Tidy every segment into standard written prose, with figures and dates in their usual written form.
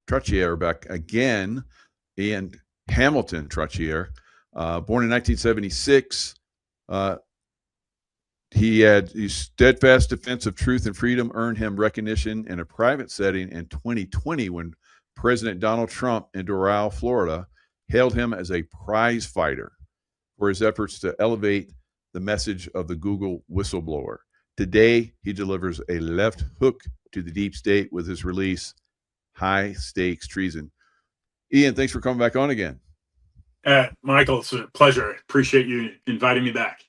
Trottier back again, and Hamilton Trottier, born in 1976. His steadfast defense of truth and freedom earned him recognition in a private setting in 2020 when President Donald Trump in Doral, Florida, hailed him as a prize fighter for his efforts to elevate the message of the Google whistleblower. Today, he delivers a left hook to the deep state with his release, High Stakes Treason. Ian, thanks for coming back on again. Michael, it's a pleasure. Appreciate you inviting me back.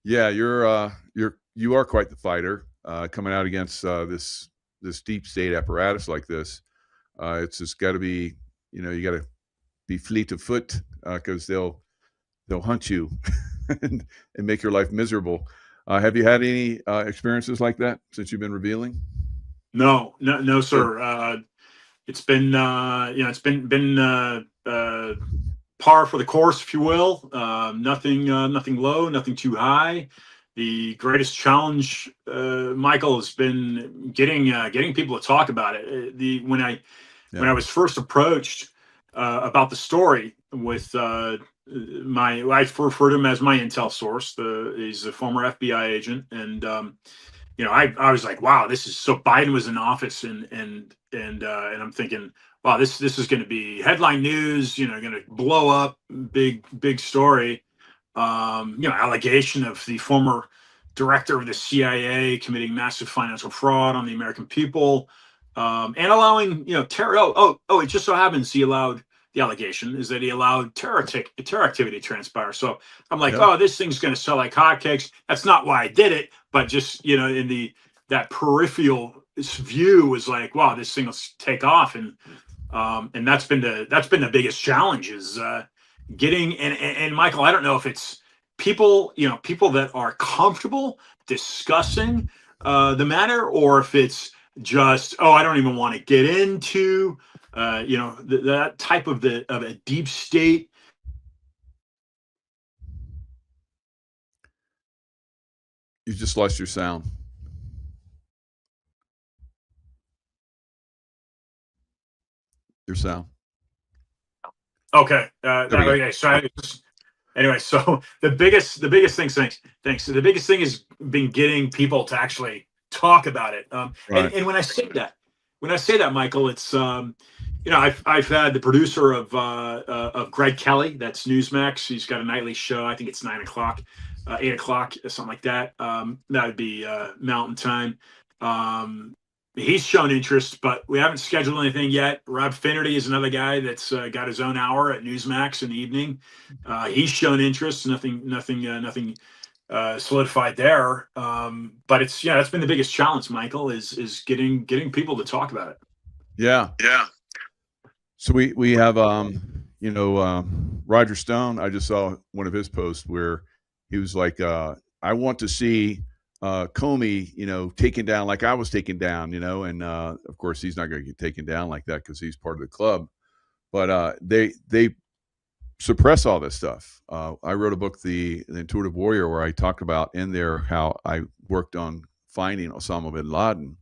Yeah, you are quite the fighter, coming out against this deep state apparatus like this. It's just got to be, you got to be fleet of foot, because they'll hunt you and make your life miserable. Have you had any experiences like that since you've been revealing? No, sir. It's been it's been par for the course, if you will. Nothing low, nothing too high. The greatest challenge, Michael, has been getting people to talk about it. When I was first approached about the story with I refer to him as my intel source. He's a former FBI agent, and I was like, wow, this is so. Biden was in office, and I'm thinking, wow, this is going to be headline news. Going to blow up, big story. Allegation of the former director of the CIA committing massive financial fraud on the American people, and allowing terror. It just so happens he allowed. The allegation is that he allowed terror activity to transpire. So I'm like, oh, this thing's going to sell like hotcakes. That's not why I did it, but just in that peripheral view was like, wow, this thing will take off, and that's been the biggest challenge is getting and Michael, I don't know if it's people that are comfortable discussing the matter, or if it's just, I don't even want to get into that type of a deep state. You just lost your sound. Your sound. Okay. Okay. So anyway, so the biggest thing, thanks. So the biggest thing has been getting people to actually talk about it. Right. And when I say that, Michael, it's I've had the producer of Greg Kelly, that's Newsmax. He's got a nightly show. I think it's 9 o'clock, 8 o'clock, something like that. That would be Mountain Time. He's shown interest, but we haven't scheduled anything yet. Rob Finnerty is another guy that's got his own hour at Newsmax in the evening. He's shown interest. Nothing solidified there. But that's been the biggest challenge, Michael, is getting people to talk about it. Yeah. So we have Roger Stone. I just saw one of his posts where he was like, I want to see Comey, taken down like I was taken down, and of course he's not going to get taken down like that because he's part of the club. But they suppress all this stuff. I wrote a book, the Intuitive Warrior, where I talked about in there how I worked on finding Osama bin Laden,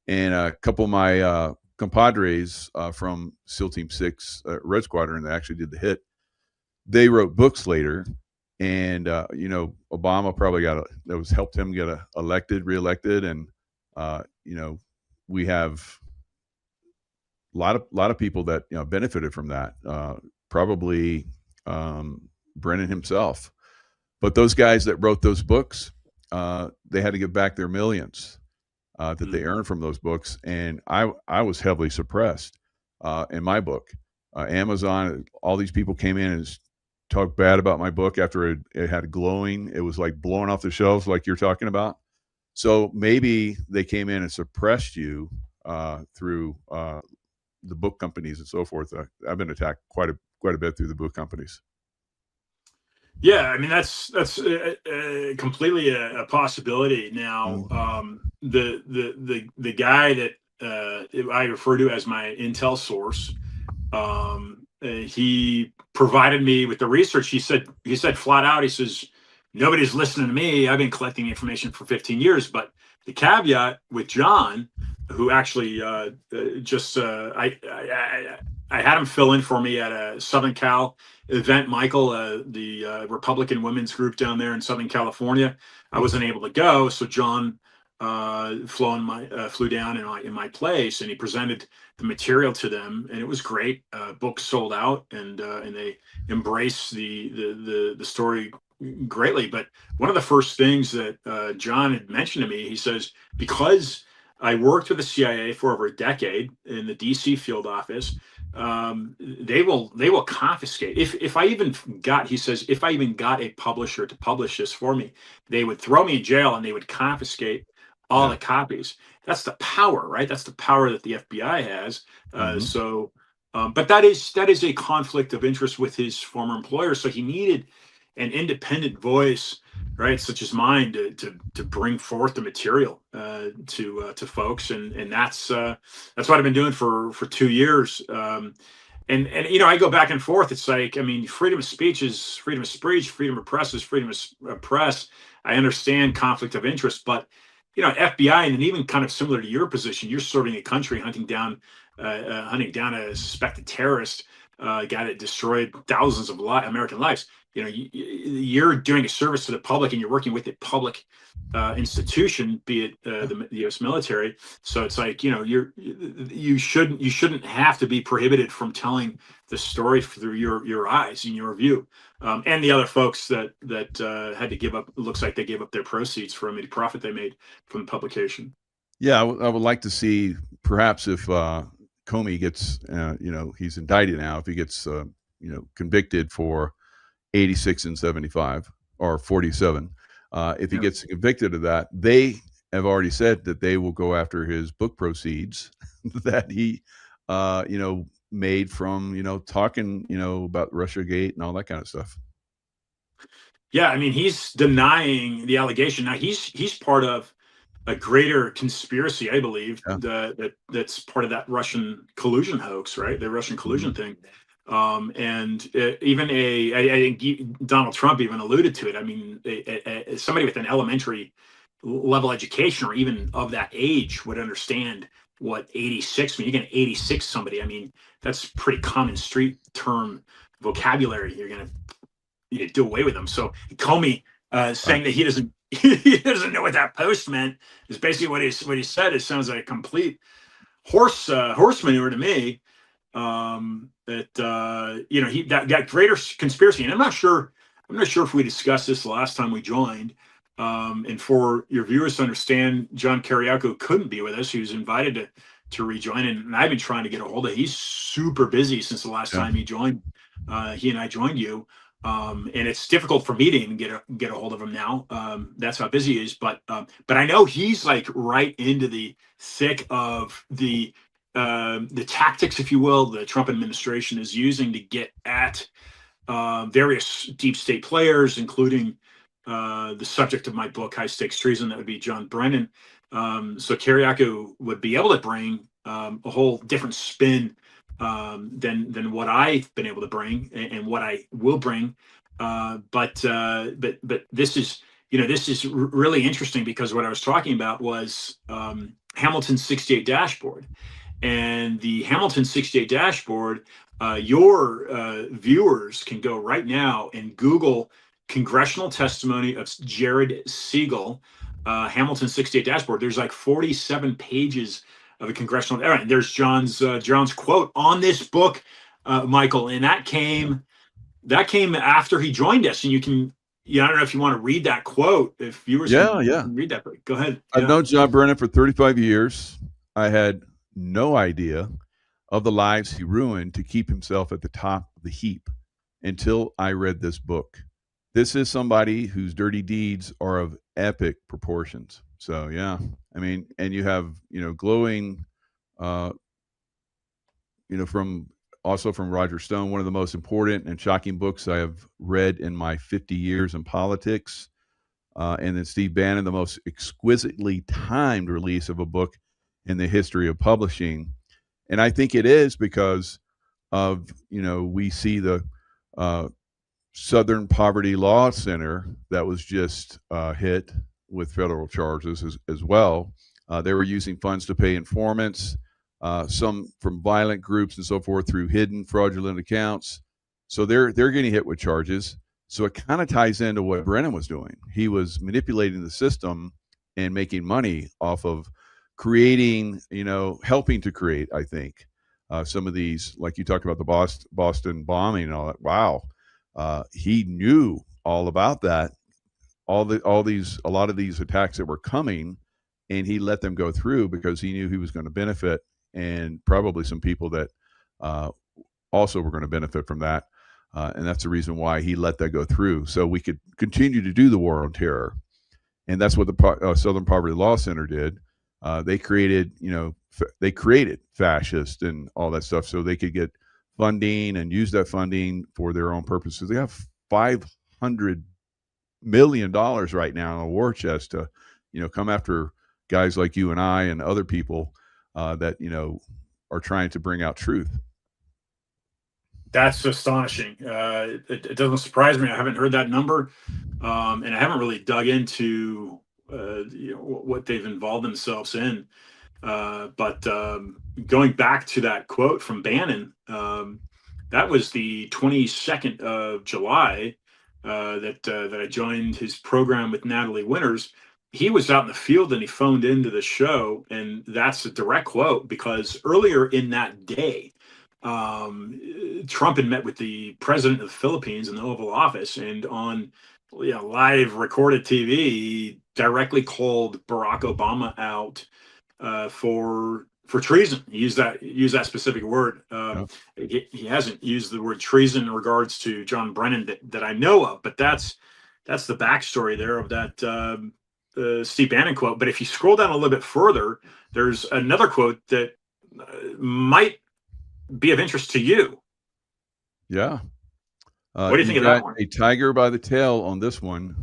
and a couple of my compadres from SEAL Team 6 Red Squadron that actually did the hit, they wrote books later. And Obama probably helped him get reelected, and we have a lot of people that benefited from that. Probably Brennan himself, but those guys that wrote those books, they had to give back their millions that they earned from those books, and I was heavily suppressed in my book. Amazon, all these people came in and talk bad about my book after it had glowing. It was like blowing off the shelves like you're talking about. So maybe they came in and suppressed you through the book companies and so forth. I've been attacked quite a bit through the book companies. Yeah, I mean that's completely a possibility. Now, the guy that I refer to as my intel source, he provided me with the research. He said flat out, he says, nobody's listening to me. I've been collecting information for 15 years. But the caveat with John who actually just I had him fill in for me at a Southern Cal event, Michael, the Republican women's group down there in Southern California. I wasn't able to go, so John flew down in my place, and he presented the material to them, and it was great. Book sold out, and they embraced the story greatly. But one of the first things that John had mentioned to me, he says, because I worked with the CIA for over a decade in the DC field office. They will confiscate if I even got. He says if I even got a publisher to publish this for me, they would throw me in jail and they would confiscate all Yeah. the copies. That's the power, right? That's the power that the FBI has. Hmm. But that is a conflict of interest with his former employer. So he needed an independent voice, right, such as mine, to bring forth the material to folks, and that's what I've been doing for 2 years. And I go back and forth. It's like, I mean, freedom of speech is freedom of speech, freedom of press is freedom of press. I understand conflict of interest, but FBI, and even kind of similar to your position, you're serving a country, hunting down a suspected terrorist, guy that destroyed thousands of American lives. You're doing a service to the public, and you're working with a public institution, be it the U.S. military. So it's like, you shouldn't have to be prohibited from telling the story through your eyes and your view. And the other folks that had to give up, it looks like they gave up their proceeds from any profit they made from the publication. Yeah, I would like to see perhaps if Comey gets, he's indicted now. If he gets, convicted for 86 and 75 or 47, if he Yeah. gets convicted of that, they have already said that they will go after his book proceeds that he, made from, talking, about Russia Gate and all that kind of stuff. Yeah, I mean, he's denying the allegation. Now he's part of a greater conspiracy, I believe, Yeah. that's part of that Russian collusion hoax, right? The Russian collusion Mhm. thing. And even I think Donald Trump even alluded to it. I mean, somebody with an elementary level education, or even of that age, would understand what 86 mean. You're going to 86 somebody. I mean, that's pretty common street term vocabulary. You're going to do away with them. So Comey Right. saying that he doesn't he doesn't know what that post meant is basically what he said. It sounds like a complete horse manure to me. That he that greater conspiracy, and I'm not sure if we discussed this the last time we joined. And for your viewers to understand, John Kiriakou couldn't be with us. He was invited to rejoin, and I've been trying to get a hold of. He's super busy since the last Yeah. time he joined. He and I joined you, and it's difficult for me to even get a hold of him now. That's how busy he is. But I know he's like right into the thick of the tactics, if you will, the Trump administration is using to get at various deep state players, including the subject of my book, High Stakes Treason. That would be John Brennan. So Kiriakou would be able to bring a whole different spin than what I've been able to bring, and what I will bring. But this is really interesting, because what I was talking about was Hamilton's 68 dashboard, and the Hamilton 68 dashboard. Your viewers can go right now and Google congressional testimony of Jared Siegel, Hamilton 68 dashboard. There's like 47 pages of a congressional. All right, there's John's quote on this book, Michael, and that came after he joined us. And you can, I don't know if you want to read that quote. If viewers Yeah, can, yeah. can read that, but go ahead. I've Yeah. known John Brennan for 35 years. I had no idea of the lives he ruined to keep himself at the top of the heap until I read this book. This is somebody whose dirty deeds are of epic proportions. So, yeah, I mean, and you have, glowing, uh, from also from Roger Stone, one of the most important and shocking books I have read in my 50 years in politics. And then Steve Bannon, the most exquisitely timed release of a book in the history of publishing. And I think it is because of, we see the uh, Southern Poverty Law Center that was just hit with federal charges as well. They were using funds to pay informants, some from violent groups and so forth through hidden fraudulent accounts. So they're getting hit with charges. So it kind of ties into what Brennan was doing. He was manipulating the system and making money off of creating, helping to create, I think, some of these, like you talked about the Boston bombing and all that. Wow. He knew all about that, a lot of these attacks that were coming, and he let them go through because he knew he was going to benefit, and probably some people that uh, also were going to benefit from that. And that's the reason why he let that go through, so we could continue to do the war on terror. And that's what the Southern Poverty Law Center did. They created, they created fascist and all that stuff, so they could get funding and use that funding for their own purposes. They have $500 million right now in a war chest to, come after guys like you and I and other people that are trying to bring out truth. That's astonishing. It doesn't surprise me. I haven't heard that number, and I haven't really dug into what they've involved themselves in. But going back to that quote from Bannon, that was the 22nd of July that I joined his program with Natalie Winters. He was out in the field and he phoned into the show, and that's a direct quote because earlier in that day, Trump had met with the president of the Philippines in the Oval Office, and on live recorded TV, he directly called Barack Obama out for treason. He used that specific word. Yeah. He hasn't used the word treason in regards to John Brennan that I know of, but that's the backstory there of that Steve Bannon quote. But if you scroll down a little bit further, there's another quote that might be of interest to you. Yeah. What do you think of that one? A tiger by the tail on this one.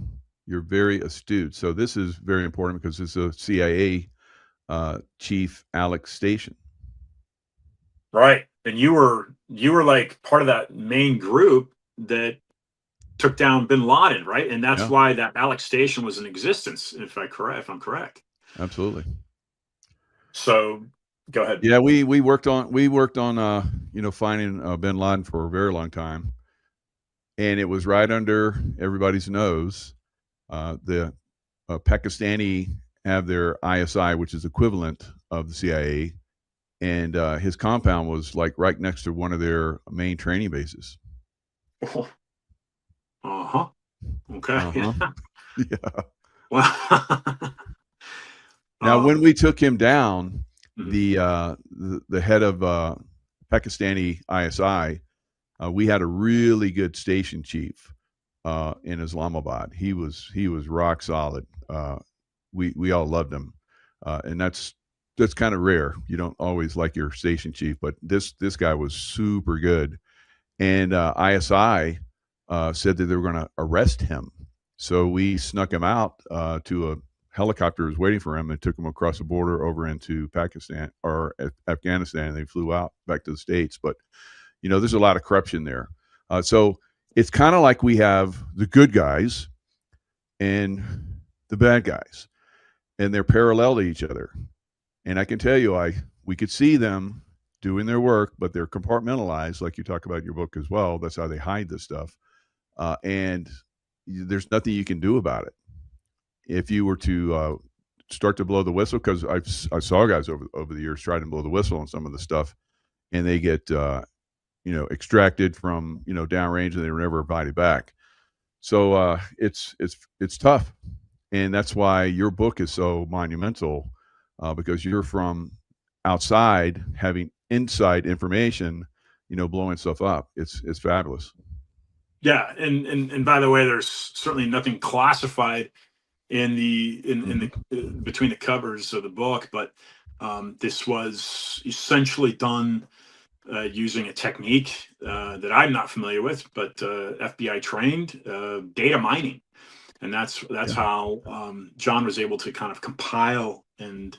You're very astute. So this is very important because it's a CIA chief, Alex Station. Right. And you were like part of that main group that took down bin Laden, right? And that's why that Alex Station was in existence, if I'm correct. Absolutely. So go ahead. Yeah, we worked on finding bin Laden for a very long time, and it was right under everybody's nose. The Pakistani have their ISI, which is equivalent of the CIA, and his compound was like right next to one of their main training bases. Uh-huh. Okay. Uh-huh. Yeah. Well, now, when we took him down, mm-hmm. the head of Pakistani ISI, we had a really good station chief in Islamabad. He was rock solid. We all loved him, and that's kind of rare. You don't always like your station chief, but this guy was super good. And ISI said that they were going to arrest him, so we snuck him out to a helicopter was waiting for him and took him across the border over into Pakistan or Afghanistan. And they flew out back to the States, but there's a lot of corruption there. So it's kind of like we have the good guys and the bad guys, and they're parallel to each other. And I can tell you, we could see them doing their work, but they're compartmentalized, like you talk about in your book as well. That's how they hide this stuff. And there's nothing you can do about it. If you were to start to blow the whistle, because I saw guys over the years try to blow the whistle on some of the stuff, and they get extracted from downrange, and they were never invited back. So it's tough, and that's why your book is so monumental, because you're from outside having inside information, blowing stuff up. It's fabulous. Yeah, and by the way, there's certainly nothing classified in the between the covers of the book, but this was essentially done using a technique that I'm not familiar with, but FBI trained data mining, and that's how John was able to kind of compile and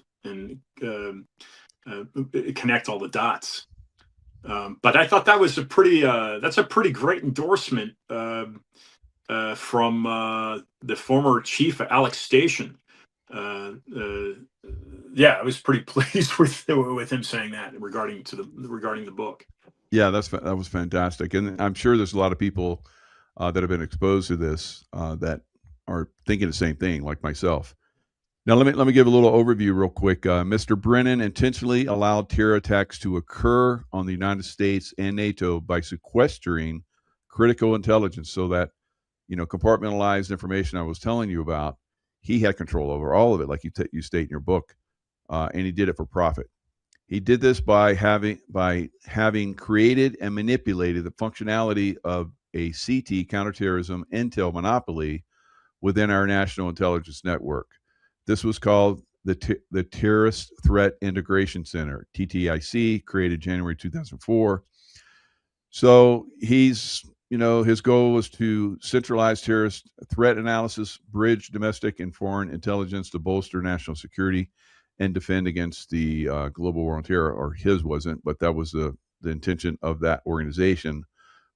connect all the dots. But I thought that was that's a pretty great endorsement from the former chief at Alex Station. Yeah, I was pretty pleased with him saying that regarding the book. Yeah, that was fantastic, and I'm sure there's a lot of people that have been exposed to this that are thinking the same thing, like myself. Now, let me give a little overview real quick. Mr. Brennan intentionally allowed terror attacks to occur on the United States and NATO by sequestering critical intelligence, so that compartmentalized information I was telling you about, he had control over all of it, like you state in your book, and he did it for profit. He did this by having created and manipulated the functionality of a CT, counterterrorism intel monopoly, within our national intelligence network. This was called the Terrorist Threat Integration Center, TTIC, created January 2004. So his goal was to centralize terrorist threat analysis, bridge domestic and foreign intelligence to bolster national security, and defend against the global war on terror. Or his wasn't, but that was the intention of that organization.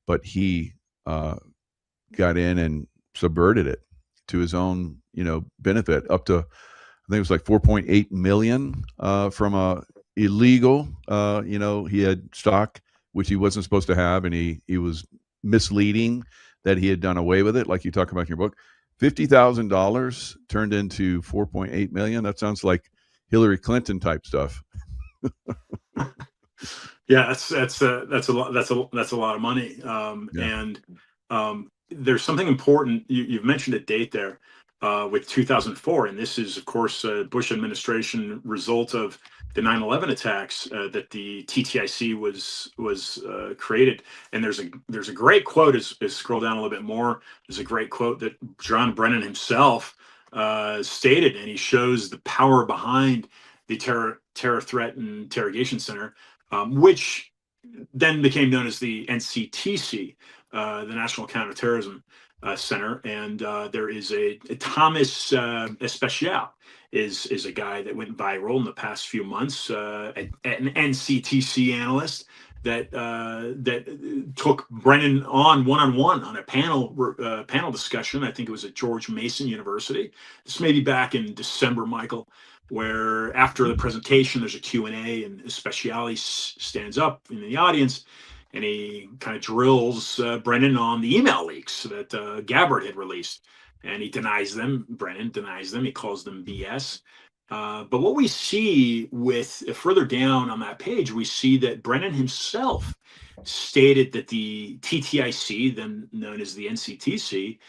But he got in and subverted it to his own benefit, up to, I think it was like 4.8 million from a illegal. He had stock which he wasn't supposed to have, and he was misleading that he had done away with it, like you talk about in your book. $50,000 turned into 4.8 million. That sounds like Hillary Clinton type stuff. Yeah, that's a lot of money. Yeah. And there's something important. You've mentioned a date there with 2004, and this is, of course, Bush administration result of the 9/11 attacks that the TTIC was created. And there's a great quote. As scroll down a little bit more, there's a great quote that John Brennan himself stated, and he shows the power behind the Terror Threat Interrogation Center, which then became known as the NCTC, the National Counterterrorism Center. And there is a Thomas Especial is a guy that went viral in the past few months, an NCTC analyst that took Brennan on one-on-one on a panel discussion. I think it was at George Mason University. This may be back in December, Michael, where after the presentation there's a Q&A, and Speciale stands up in the audience and he kind of drills Brennan on the email leaks that Gabbard had released, and he denies them. Brennan denies them. He calls them BS. But what we see with further down on that page, we see that Brennan himself stated that the TTIC, then known as the NCTC,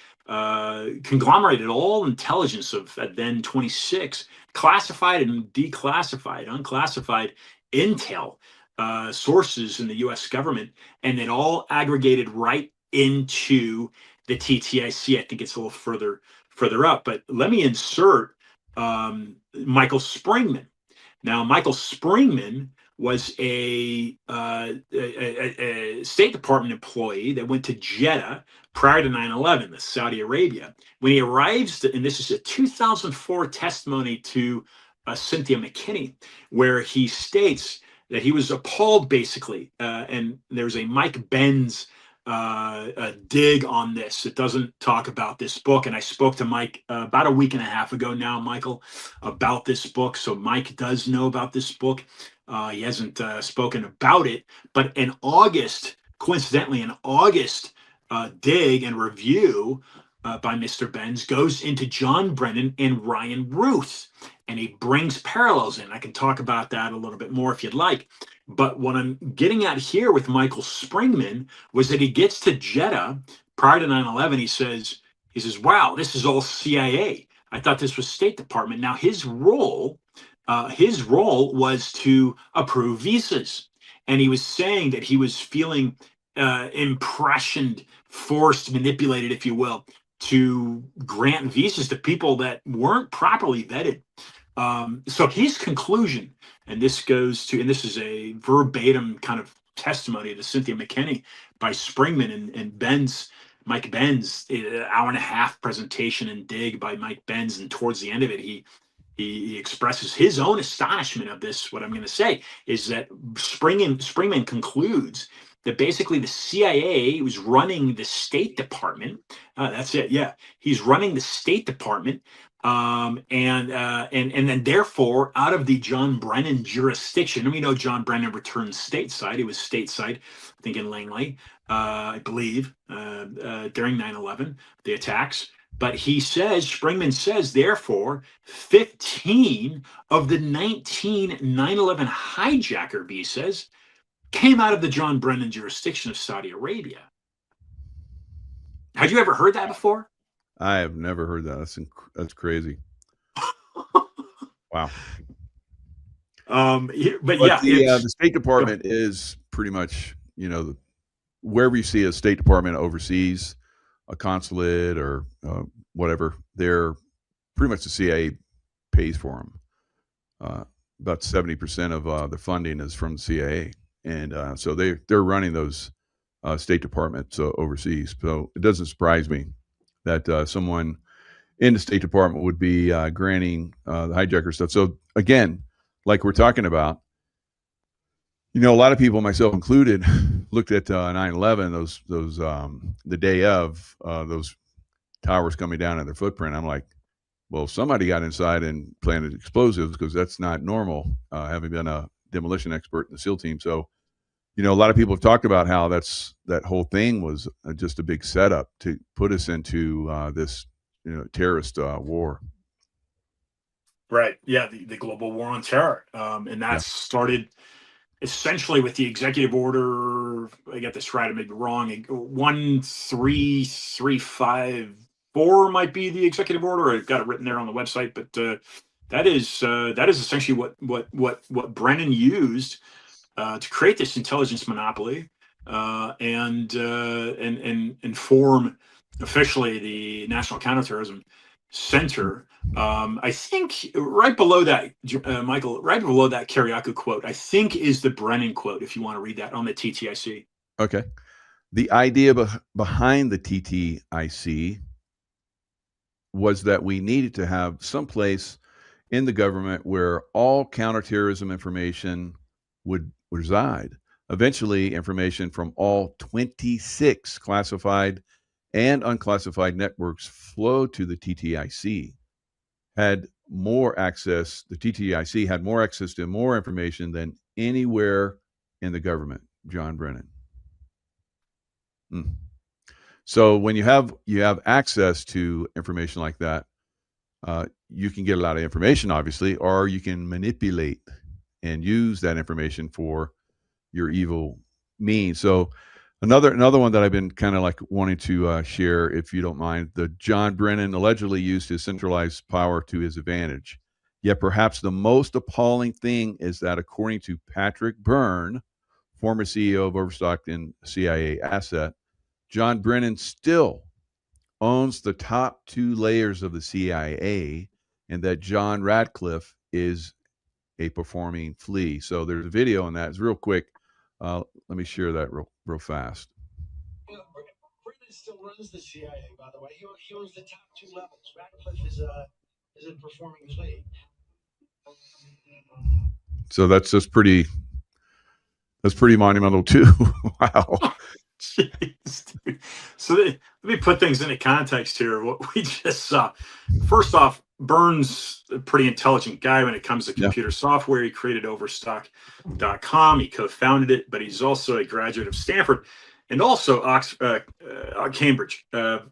conglomerated all intelligence of then 26 classified and declassified, unclassified intel sources in the U.S. government, and it all aggregated right into the TTIC. I think it's a little further up, but let me insert Michael Springman. Now, Michael Springman was a State Department employee that went to Jeddah prior to 9/11, the Saudi Arabia. When he arrives, and this is a 2004 testimony to Cynthia McKinney, where he states that he was appalled, basically, and there's a Mike Benz dig on this. It doesn't talk about this book, and I spoke to Mike about a week and a half ago now, Michael, about this book. So Mike does know about this book. He hasn't spoken about it, but in August, coincidentally, in August, dig and review by Mr. Benz goes into John Brennan and Ryan Ruth, and he brings parallels in. I can talk about that a little bit more if you'd like. But what I'm getting at here with Michael Springman was that he gets to Jeddah prior to 9/11. He says, wow, this is all CIA. I thought this was State Department. Now, his role was to approve visas. And he was saying that he was feeling impressioned, forced, manipulated, if you will, to grant visas to people that weren't properly vetted. So his conclusion, and this is a verbatim kind of testimony to Cynthia McKinney by Springman and Mike Benz, an hour and a half presentation and dig by Mike Benz, and towards the end of it, he expresses his own astonishment of this. What I'm going to say is that Springman concludes that basically the CIA was running the State Department. That's it. Yeah, he's running the State Department, and then therefore out of the John Brennan jurisdiction. And we know John Brennan returned stateside. He was stateside, I think in Langley, I believe, during 9/11, the attacks. But he says, Springman says, therefore, 15 of the 19 9/11 hijacker visas came out of the John Brennan jurisdiction of Saudi Arabia. Had you ever heard that before? I have never heard that. That's crazy. Wow. But But yeah, the State Department is pretty much, wherever you see a State Department overseas, a consulate or whatever, they're pretty much the CIA pays for them. About 70% of the funding is from the CIA, and so they're running those State Departments overseas. So it doesn't surprise me that someone in the State Department would be granting the hijacker stuff. So again, like we're talking about, a lot of people, myself included, looked at 9/11, those the day of those towers coming down in their footprint. I'm like, well, somebody got inside and planted explosives, because that's not normal, having been a demolition expert in the SEAL team. So, a lot of people have talked about how that whole thing was just a big setup to put us into this terrorist war. right. Yeah, the global war on terror, and that started essentially with the executive order. I get this right, I may be wrong. 13354 might be the executive order. I've got it written there on the website, but that is essentially what Brennan used to create this intelligence monopoly, and form officially the National Counterterrorism Center. I think right below that, Michael, right below that Kiriakou quote, I think is the Brennan quote, if you want to read that on the TTIC. Okay. The idea behind the TTIC was that we needed to have some place in the government where all counterterrorism information would reside. Eventually, information from all 26 classified and unclassified networks flowed to the TTIC. The TTIC had more access to more information than anywhere in the government. John Brennan. So when you have access to information like that, you can get a lot of information, obviously, or you can manipulate and use that information for your evil means. So another one that I've been kind of like wanting to share, if you don't mind, the John Brennan allegedly used his centralized power to his advantage. Yet perhaps the most appalling thing is that, according to Patrick Byrne, former CEO of Overstock and CIA asset, John Brennan still owns the top 2 layers of the CIA, and that John Radcliffe is a performing flea. So there's a video on that. It's real quick. Let me share that real fast. Brennan still runs the CIA, by the way. He owns the top 2 levels. Radcliffe is a performing flea. So that's pretty monumental too. Wow. Jeez, dude. So let me put things into context here. What we just saw. First off, Byrne's a pretty intelligent guy when it comes to computer software. He created Overstock.com. He co-founded it, but he's also a graduate of Stanford and also Cambridge. This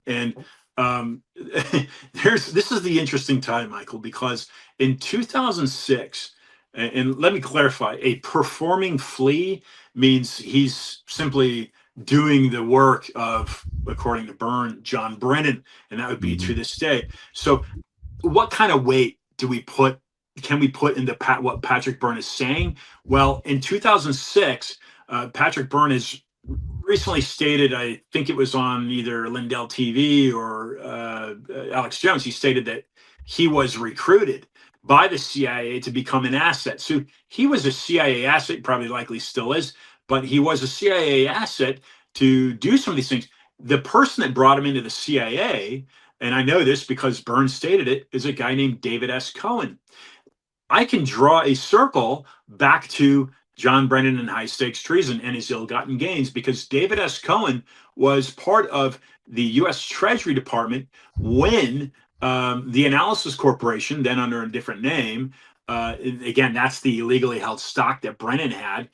is the interesting time, Michael, because in 2006, and let me clarify, a performing flea means he's simply doing the work of, according to Byrne, John Brennan, and that would be to this day. So what kind of weight can we put into what Patrick Byrne is saying? Well, in 2006, Patrick Byrne has recently stated, I think it was on either Lindell TV or Alex Jones, he stated that he was recruited by the CIA to become an asset. So he was a CIA asset, probably likely still is, but he was a CIA asset to do some of these things. The person that brought him into the CIA, and I know this because Byrne stated it, is a guy named David S. Cohen. I can draw a circle back to John Brennan and high stakes treason and his ill-gotten gains, because David S. Cohen was part of the U.S. Treasury Department when the Analysis Corporation, then under a different name, again, that's the illegally held stock that Brennan had,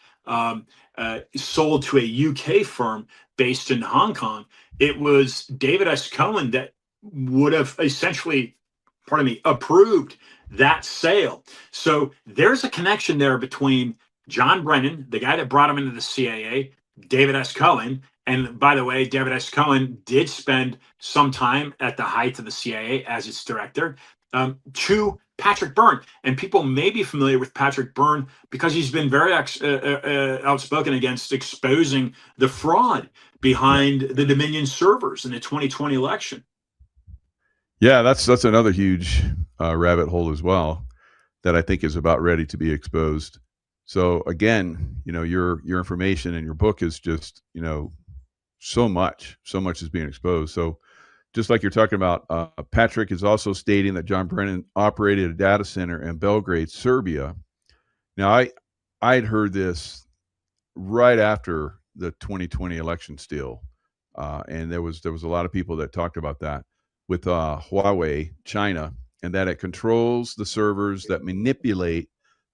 sold to a UK firm based in Hong Kong. It was David S. Cohen that would have essentially, pardon me, approved that sale. So there's a connection there between John Brennan, the guy that brought him into the CIA, David S. Cohen. And by the way, David S. Cohen did spend some time at the height of the CIA as its director, to Patrick Byrne. And people may be familiar with Patrick Byrne because he's been very outspoken against exposing the fraud behind the Dominion servers in the 2020 election. Yeah, that's another huge rabbit hole as well that I think is about ready to be exposed. So again, your information and your book is just, so much is being exposed. So just like you're talking about, Patrick is also stating that John Brennan operated a data center in Belgrade, Serbia. Now, I'd heard this right after the 2020 election still, and there was a lot of people that talked about that with Huawei, China, and that it controls the servers that manipulate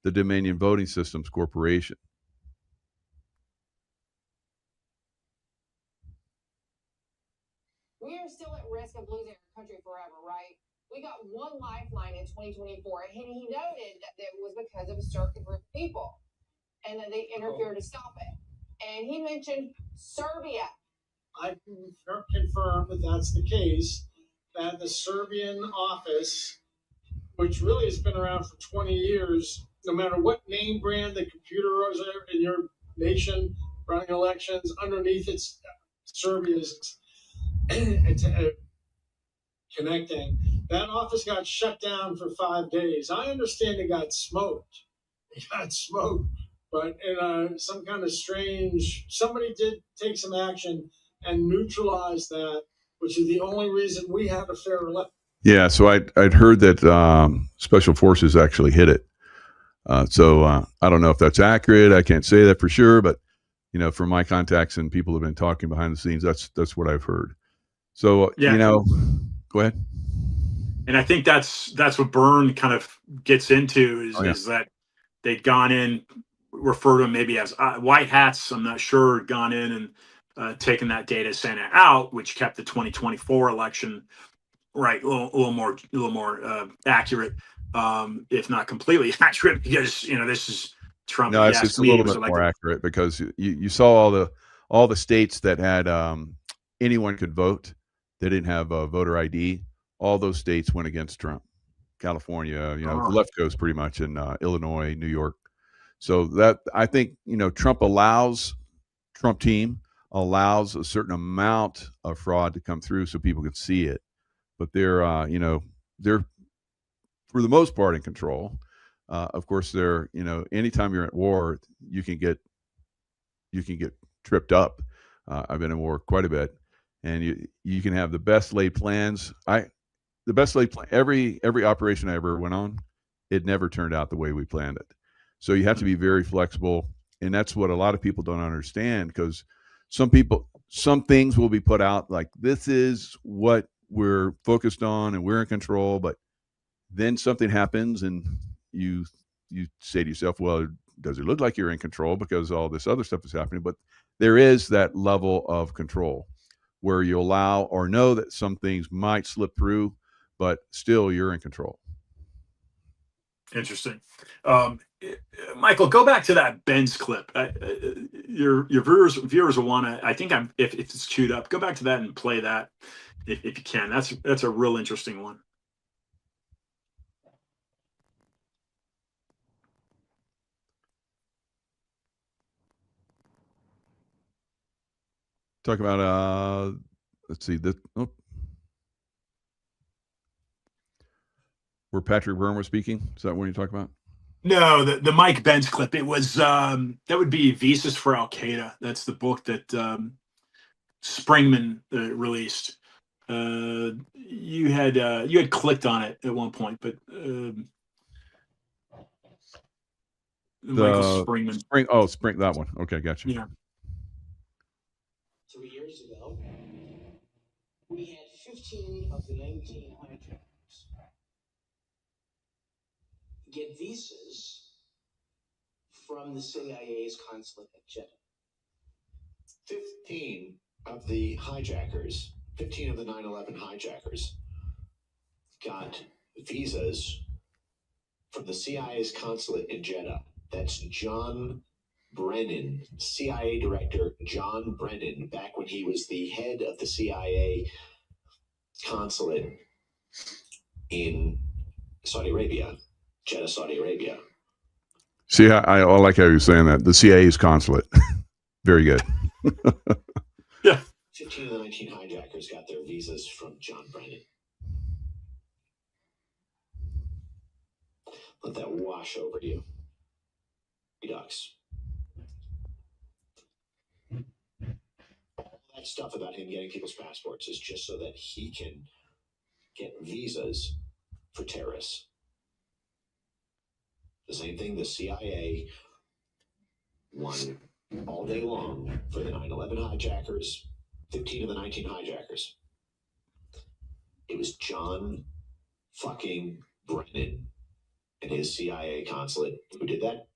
the Dominion Voting Systems Corporation. We are still at risk of losing our country forever, right? We got one lifeline in 2024, and he noted that it was because of a certain group of people, and that they interfered to stop it. And he mentioned Serbia. I can confirm that that's the case, that the Serbian office, which really has been around for 20 years, no matter what name brand the computer is in your nation running elections, underneath it's Serbia's connecting. That office got shut down for 5 days. I understand it got smoked. But in some kind of strange, somebody did take some action and neutralize that, which is the only reason we have a fair election. Yeah, so I'd heard that special forces actually hit it. So I don't know if that's accurate. I can't say that for sure, but from my contacts and people have been talking behind the scenes, that's what I've heard. So Yeah. Go ahead. And I think that's what Byrne kind of gets into is that they'd gone in, refer to them maybe as white hats, I'm not sure, gone in and taken that data center out, which kept the 2024 election right a little more accurate, if not completely accurate, because this is Trump. No, it's a little bit more accurate because you saw all the states that had anyone could vote. They didn't have voter ID. All those states went against Trump. California, the left coast pretty much, in Illinois, New York. So that I think Trump team allows a certain amount of fraud to come through so people can see it, but they're for the most part in control. Of course, they're anytime you're at war, you can get tripped up. I've been in war quite a bit, and you can have the best laid plans. Every operation I ever went on, it never turned out the way we planned it. So you have to be very flexible, and that's what a lot of people don't understand, because some things will be put out like this is what we're focused on and we're in control, but then something happens and you say to yourself, well, does it look like you're in control because all this other stuff is happening? But there is that level of control where you allow or know that some things might slip through, but still you're in control. Interesting. Michael, go back to that Ben's clip. Your viewers will want to. I think if it's queued up, go back to that and play that if you can. That's a real interesting one. Talk about let's see where Patrick Byrne was speaking. Is that what you're talking about? No, the Mike Benz clip. It was that would be Visas for Al Qaeda. That's the book that Springman released. You had clicked on it at one point, but Michael Springman. Spring, that one. Okay, gotcha. Yeah. 3 years ago, we had 15 of the 19 hijackers get visas from the CIA's consulate at Jeddah. 15 of the hijackers, 15 of the 9/11 hijackers got visas from the CIA's consulate in Jeddah. That's John Brennan, CIA Director John Brennan, back when he was the head of the CIA consulate in Saudi Arabia, Jeddah, Saudi Arabia. See, I like how you're saying that. The CIA's consulate. Very good. Yeah. 15 of the 19 hijackers got their visas from John Brennan. Let that wash over you. Redux. All that stuff about him getting people's passports is just so that he can get visas for terrorists. The same thing the CIA won all day long for the 9/11 hijackers, 15 of the 19 hijackers. It was John fucking Brennan and his CIA consulate who did that.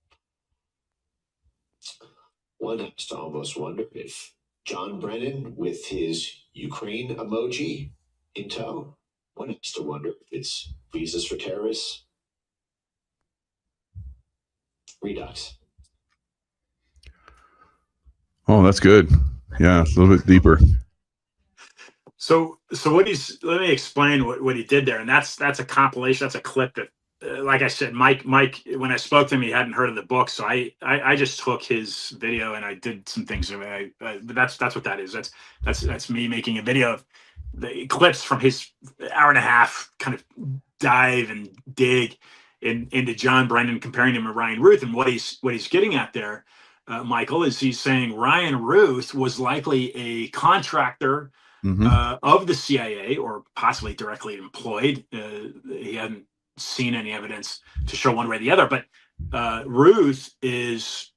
One has to almost wonder if John Brennan with his Ukraine emoji in tow, one has to wonder if it's visas for terrorists. Redux. Oh, that's good. Yeah, it's a little bit deeper. So let me explain what he did there, and that's a compilation. That's a clip that, like I said, Mike, when I spoke to him, he hadn't heard of the book, so I just took his video and I did some things. But that's what that is. That's me making a video of the clips from his hour and a half kind of dive and dig into John Brennan, comparing him to Ryan Ruth, and what he's getting at there, Michael, is he's saying Ryan Ruth was likely a contractor of the CIA, or possibly directly employed. He hadn't seen any evidence to show one way or the other, but Ruth is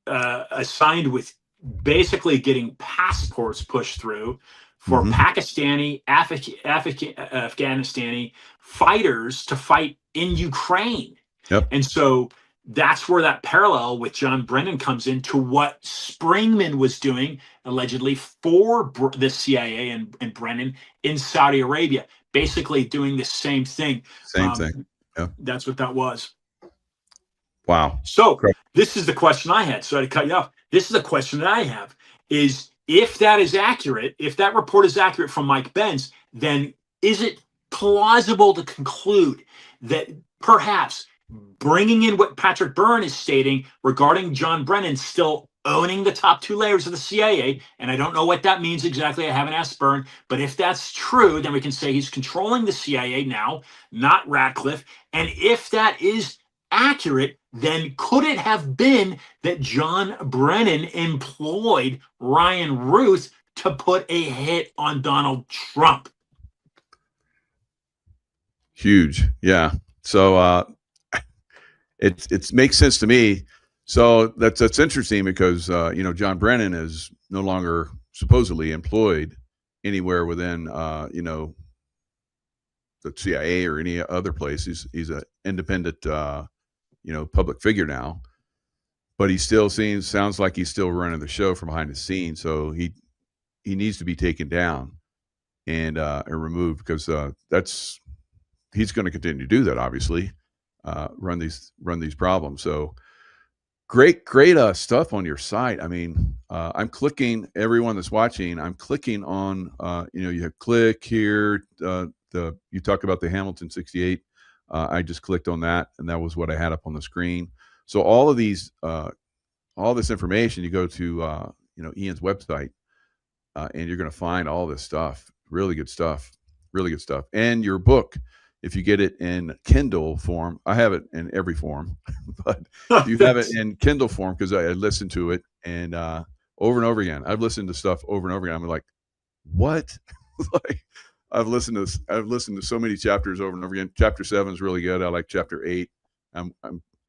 assigned with basically getting passports pushed through for Pakistani, Afghanistani fighters to fight in Ukraine. Yep. And so that's where that parallel with John Brennan comes into what Springman was doing allegedly for the CIA and Brennan in Saudi Arabia, basically doing the same thing. Same thing. Yeah. That's what that was. Wow. So this is the question I had. Sorry to cut you off. This is a question that I have, is if that is accurate, if that report is accurate from Mike Benz, then is it plausible to conclude that perhaps bringing in what Patrick Byrne is stating regarding John Brennan still owning the top two layers of the CIA, and I don't know what that means exactly, I haven't asked Byrne, but if that's true, then we can say he's controlling the CIA now, not Ratcliffe. And if that is accurate, then could it have been that John Brennan employed Ryan Ruth to put a hit on Donald Trump? Huge. Yeah. So it makes sense to me. So that's interesting because John Brennan is no longer supposedly employed anywhere within the CIA or any other place. He's an independent public figure now, but he still sounds like he's still running the show from behind the scenes. So he needs to be taken down and removed, because he's going to continue to do that, obviously, run these problems. So great stuff on your site. I mean, I'm clicking, everyone that's watching, I'm clicking on, you have click here, you talk about the Hamilton 68. I just clicked on that, and that was what I had up on the screen. So all of these, all this information, you go to, Ian's website, and you're going to find all this stuff, really good stuff. And your book, if you get it in Kindle form, I have it in every form, but you have it in Kindle form, because I listened to it and over and over again. I've listened to stuff over and over again. I'm like, what? Like, I've listened to so many chapters over and over again. Chapter 7 is really good. I like chapter 8. I'm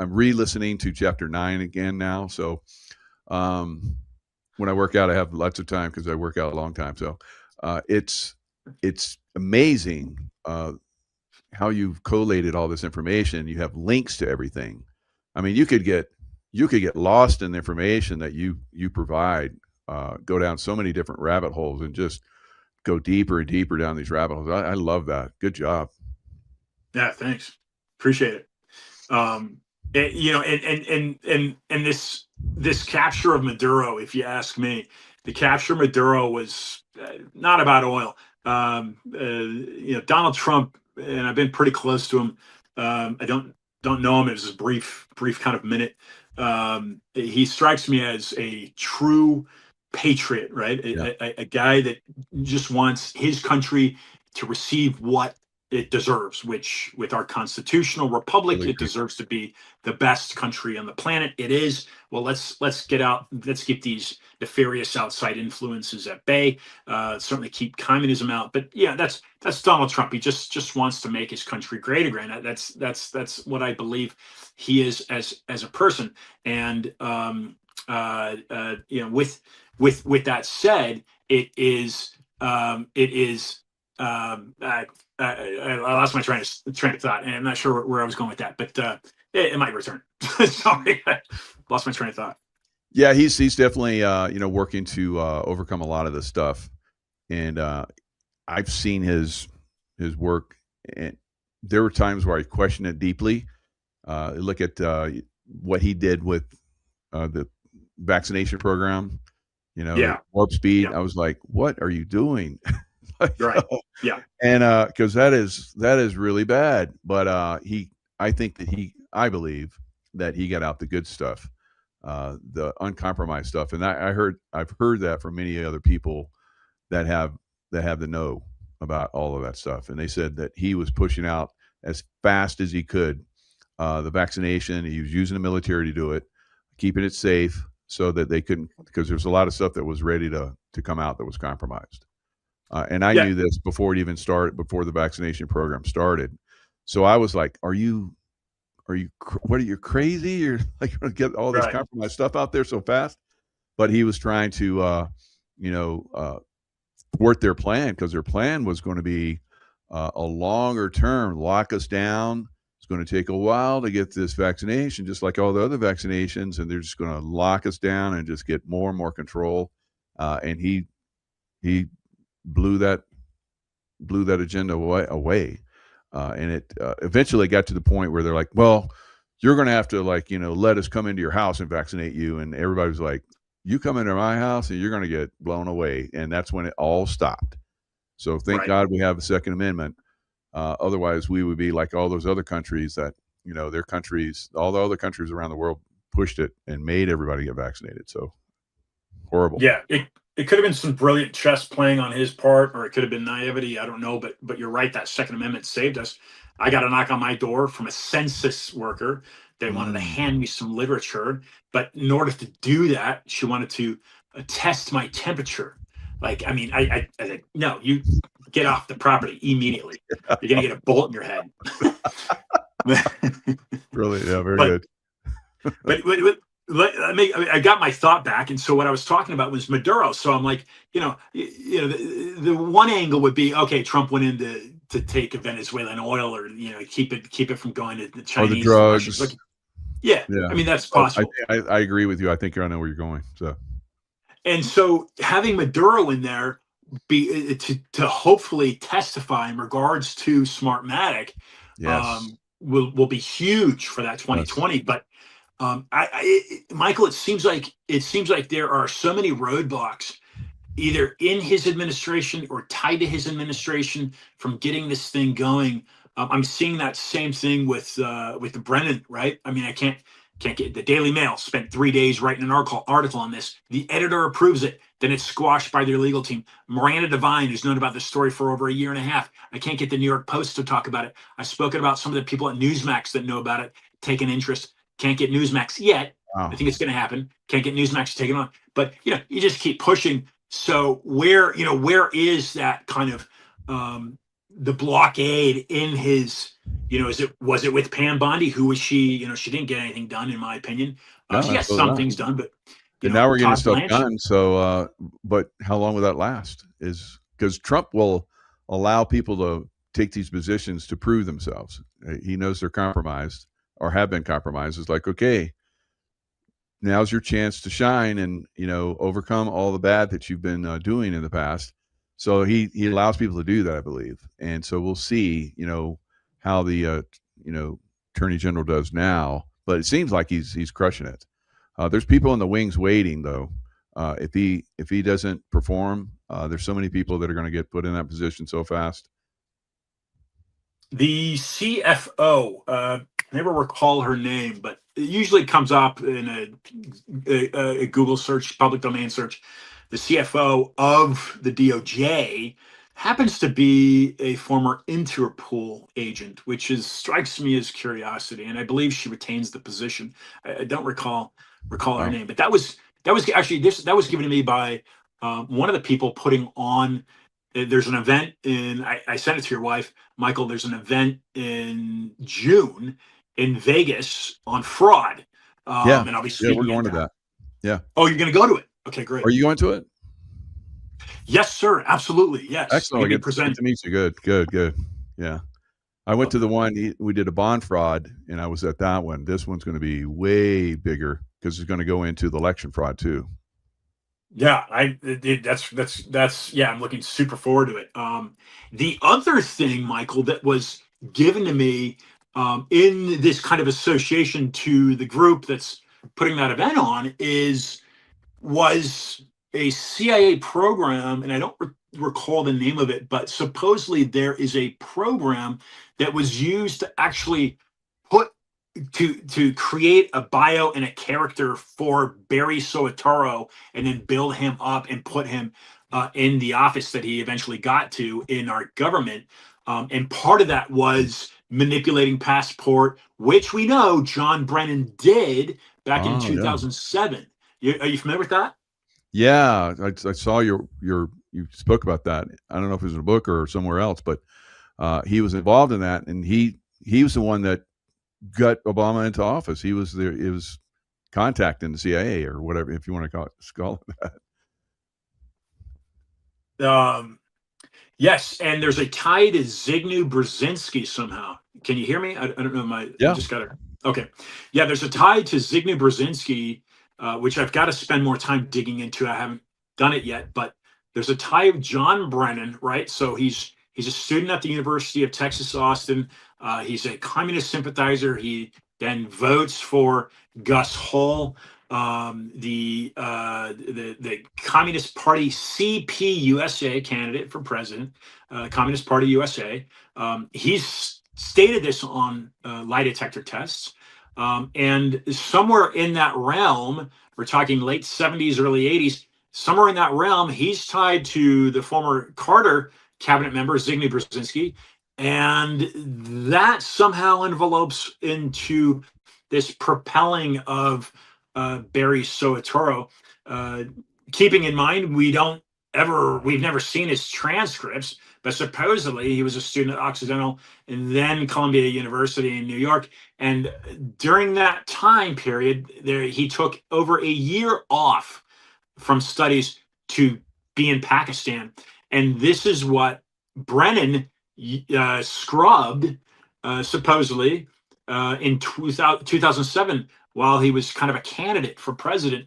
re-listening to chapter 9 again now. So when I work out, I have lots of time because I work out a long time. So it's amazing how you've collated all this information. You have links to everything. I mean, you could get lost in the information that you provide. Go down so many different rabbit holes and just go deeper and deeper down these rabbit holes. I love that. Good job. Yeah, thanks. Appreciate it. You know, and this capture of Maduro, if you ask me, the capture of Maduro was not about oil. You know, Donald Trump, and I've been pretty close to him. I don't know him. It was a brief kind of minute. He strikes me as a true patriot, right? Yeah. A guy that just wants his country to receive what it deserves, which with our constitutional republic, Really it great. deserves to be the best country on the planet. It is. Well, let's get these nefarious outside influences at bay. Certainly keep communism out. But yeah, that's Donald Trump. He just wants to make his country great again. That's what I believe he is as a person. And you know, with that said, it is I lost my train of thought, and I'm not sure where I was going with that, but it might return. Sorry, I lost my train of thought. Yeah, he's definitely you know, working to overcome a lot of this stuff, and I've seen his work, and there were times where I questioned it deeply. Look at what he did with the vaccination program. You know, Yeah. warp speed. Yeah. I was like, "What are you doing?" Like, Right. Yeah. and because that is really bad. But I believe that he got out the good stuff, the uncompromised stuff, and I've heard that from many other people that have the know about all of that stuff, and they said that he was pushing out as fast as he could the vaccination. He was using the military to do it, keeping it safe so that they couldn't, because there's a lot of stuff that was ready to come out that was compromised. And I knew this before it even started, before the vaccination program started. So I was like, what are you crazy? You're like going to get all this compromised stuff out there so fast? But he was trying to, you know, thwart their plan, because their plan was going to be a longer term, lock us down. It's going to take a while to get this vaccination, just like all the other vaccinations, and they're just going to lock us down and just get more and more control. And he blew that agenda away. And it eventually got to the point where they're like, well, you're going to have to, like, you know, let us come into your house and vaccinate you. And everybody was like, you come into my house and you're going to get blown away. And that's when it all stopped. So thank God we have the Second Amendment. Otherwise we would be like all those other countries that, you know, all the other countries around the world pushed it and made everybody get vaccinated. So horrible. Yeah. It could have been some brilliant chess playing on his part, or it could have been naivety. I don't know, but you're right. That Second Amendment saved us. I got a knock on my door from a census worker. They wanted to hand me some literature, but in order to do that, she wanted to test my temperature. Like, I mean, I said, no, you get off the property immediately. You're gonna get a bullet in your head. Really, yeah, very good. I got my thought back, and so what I was talking about was Maduro. So I'm like, you know, the one angle would be, okay, Trump went in to take Venezuelan oil, or, you know, keep it from going to the Chinese, or the drugs. Like, yeah, I mean, that's possible. I agree with you. I think I know where you're going. So, and so having Maduro in there be to hopefully testify in regards to Smartmatic, yes, will be huge for that 2020. Yes. But Michael, it seems like there are so many roadblocks, either in his administration or tied to his administration, from getting this thing going. I'm seeing that same thing with Brennan, right? I mean, I can't get the Daily Mail spent 3 days writing an article on this. The editor approves it, then it's squashed by their legal team. Miranda Devine, who's known about this story for over a year and a half, I can't get the New York Post to talk about it. I've spoken about some of the people at Newsmax that know about it, take an interest. Can't get Newsmax yet. Wow. I think it's going to happen. Can't get Newsmax to take it on. But, you know, you just keep pushing. So where is that kind of the blockade in his, was it with Pam Bondi? Who was she? She didn't get anything done, in my opinion. No, She got absolutely some not. things done, but And now we're getting Todd stuff Blanche. done. So, but how long will that last? Is because Trump will allow people to take these positions to prove themselves. He knows they're compromised or have been compromised. It's like, okay, now's your chance to shine and overcome all the bad that you've been doing in the past. So he allows people to do that, I believe. And so we'll see, how the attorney general does now. But it seems like he's crushing it. There's people in the wings waiting, though. If he doesn't perform, there's so many people that are going to get put in that position so fast. The CFO, I never recall her name, but it usually comes up in a Google search, public domain search. The CFO of the DOJ happens to be a former Interpol agent, which strikes me as curiosity, and I believe she retains the position. I don't recall her Wow. name, but that was actually that was given to me by one of the people putting on. There's an event I sent it to your wife, Michael. There's an event in June in Vegas on fraud, Yeah, and I'll be yeah, we're speaking going at to that. that. Yeah. Oh, you're going to go to it? Okay, great. Are you going to it? Yes, sir. Absolutely. Yes. Excellent. Maybe Good present. to meet you. Good. Yeah. I went to the one we did a bond fraud, and I was at that one. This one's going to be way bigger because it's going to go into the election fraud too. Yeah, that's yeah. I'm looking super forward to it. The other thing, Michael, that was given to me in this kind of association to the group that's putting that event on was a CIA program, and I don't recall the name of it, but supposedly there is a program that was used to actually put to create a bio and a character for Barry Soetoro, and then build him up and put him in the office that he eventually got to in our government. And part of that was manipulating passport, which we know John Brennan did back in Oh, yeah. 2007. Are you familiar with that? Yeah, I saw you spoke about that. I don't know if it was in a book or somewhere else, but he was involved in that, and he was the one that got Obama into office. He was there. It was contacting the CIA or whatever, if you want to call it that. Yes, and there's a tie to Zygmunt Brzezinski somehow. Can you hear me? I don't know. Yeah. I just got it. Okay. Yeah, there's a tie to Zygmunt Brzezinski, which I've got to spend more time digging into. I haven't done it yet, but there's a tie of John Brennan, right? So he's a student at the University of Texas, Austin. He's a communist sympathizer. He then votes for Gus Hall, the Communist Party CPUSA candidate for president, Communist Party USA. He's stated this on lie detector tests. And somewhere in that realm, we're talking late 70s, early 80s, somewhere in that realm, he's tied to the former Carter cabinet member, Zygmunt Brzezinski. And that somehow envelopes into this propelling of Barry Soetoro. Keeping in mind, we've never seen his transcripts, but supposedly he was a student at Occidental and then Columbia University in New York. And during that time period, he took over a year off from studies to be in Pakistan. And this is what Brennan scrubbed, supposedly, in 2007 while he was kind of a candidate for president.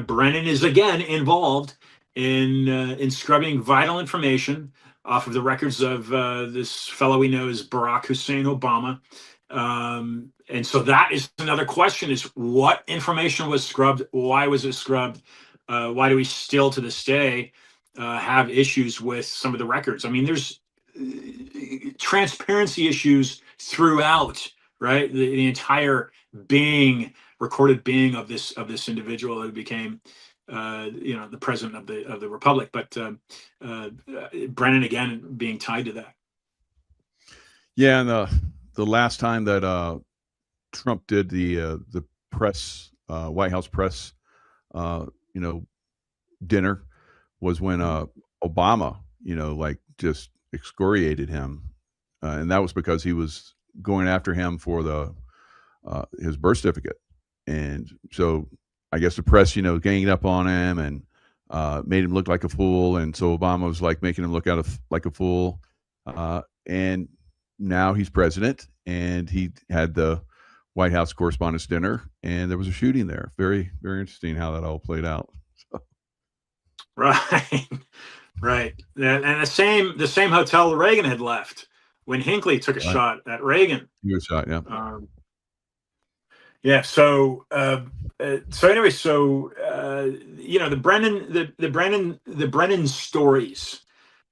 Brennan is again involved in scrubbing vital information off of the records of this fellow we know as Barack Hussein Obama. And so that is another question: is what information was scrubbed? Why was it scrubbed? Why do we still to this day have issues with some of the records? I mean, there's transparency issues throughout, right? The entire recorded being of this individual that became the president of the republic. But Brennan again being tied to that. Yeah, and the last time that Trump did the press White House press dinner was when Obama like just excoriated him, and that was because he was going after him for his birth certificate, and so I guess the press, ganged up on him and made him look like a fool, and so Obama was like making him look like a fool, and now he's president, and he had the White House Correspondents' Dinner, and there was a shooting there. Very, very interesting how that all played out. So. Right, right, and the same hotel Reagan had left when Hinckley took a shot at Reagan. He was shot, yeah. Yeah. So anyway, the Brennan stories.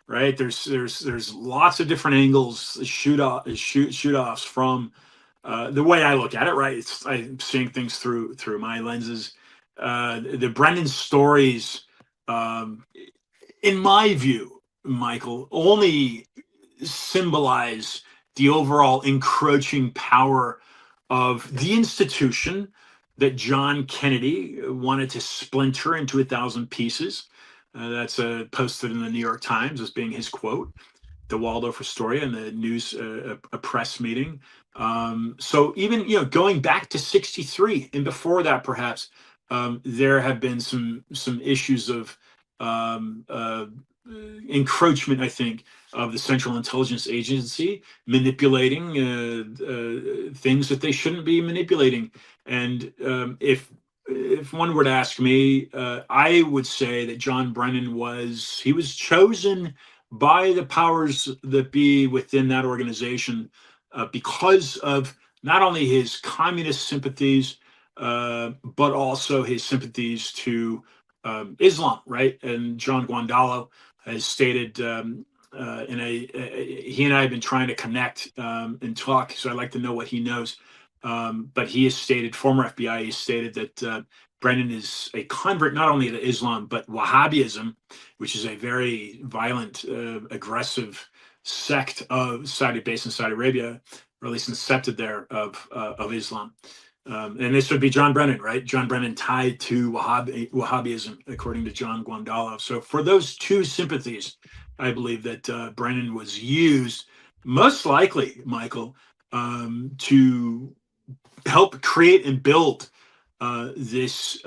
Right, there's lots of different angles, shoot offs from the way I look at it. Right, I'm seeing things through my lenses. The Brennan stories, in my view, Michael, only symbolize the overall encroaching power of the institution that John Kennedy wanted to splinter into 1,000 pieces. That's posted in the New York Times as being his quote, the Waldorf Astoria, in the news, a press meeting. So even going back to '63 and before that, perhaps there have been some issues of encroachment, I think, of the Central Intelligence Agency manipulating things that they shouldn't be manipulating. And if one were to ask me, I would say that John Brennan was chosen by the powers that be within that organization because of not only his communist sympathies, but also his sympathies to Islam, right? And John Guandolo has stated he and I have been trying to connect and talk, so I'd like to know what he knows. But he has stated, former FBI, he stated that Brennan is a convert not only to Islam, but Wahhabism, which is a very violent, aggressive sect based in Saudi Arabia, or at least incepted there, of Islam. And this would be John Brennan, right? John Brennan tied to Wahhabism, according to John Guandolo. So for those two sympathies, I believe that Brennan was used, most likely, Michael, to help create and build this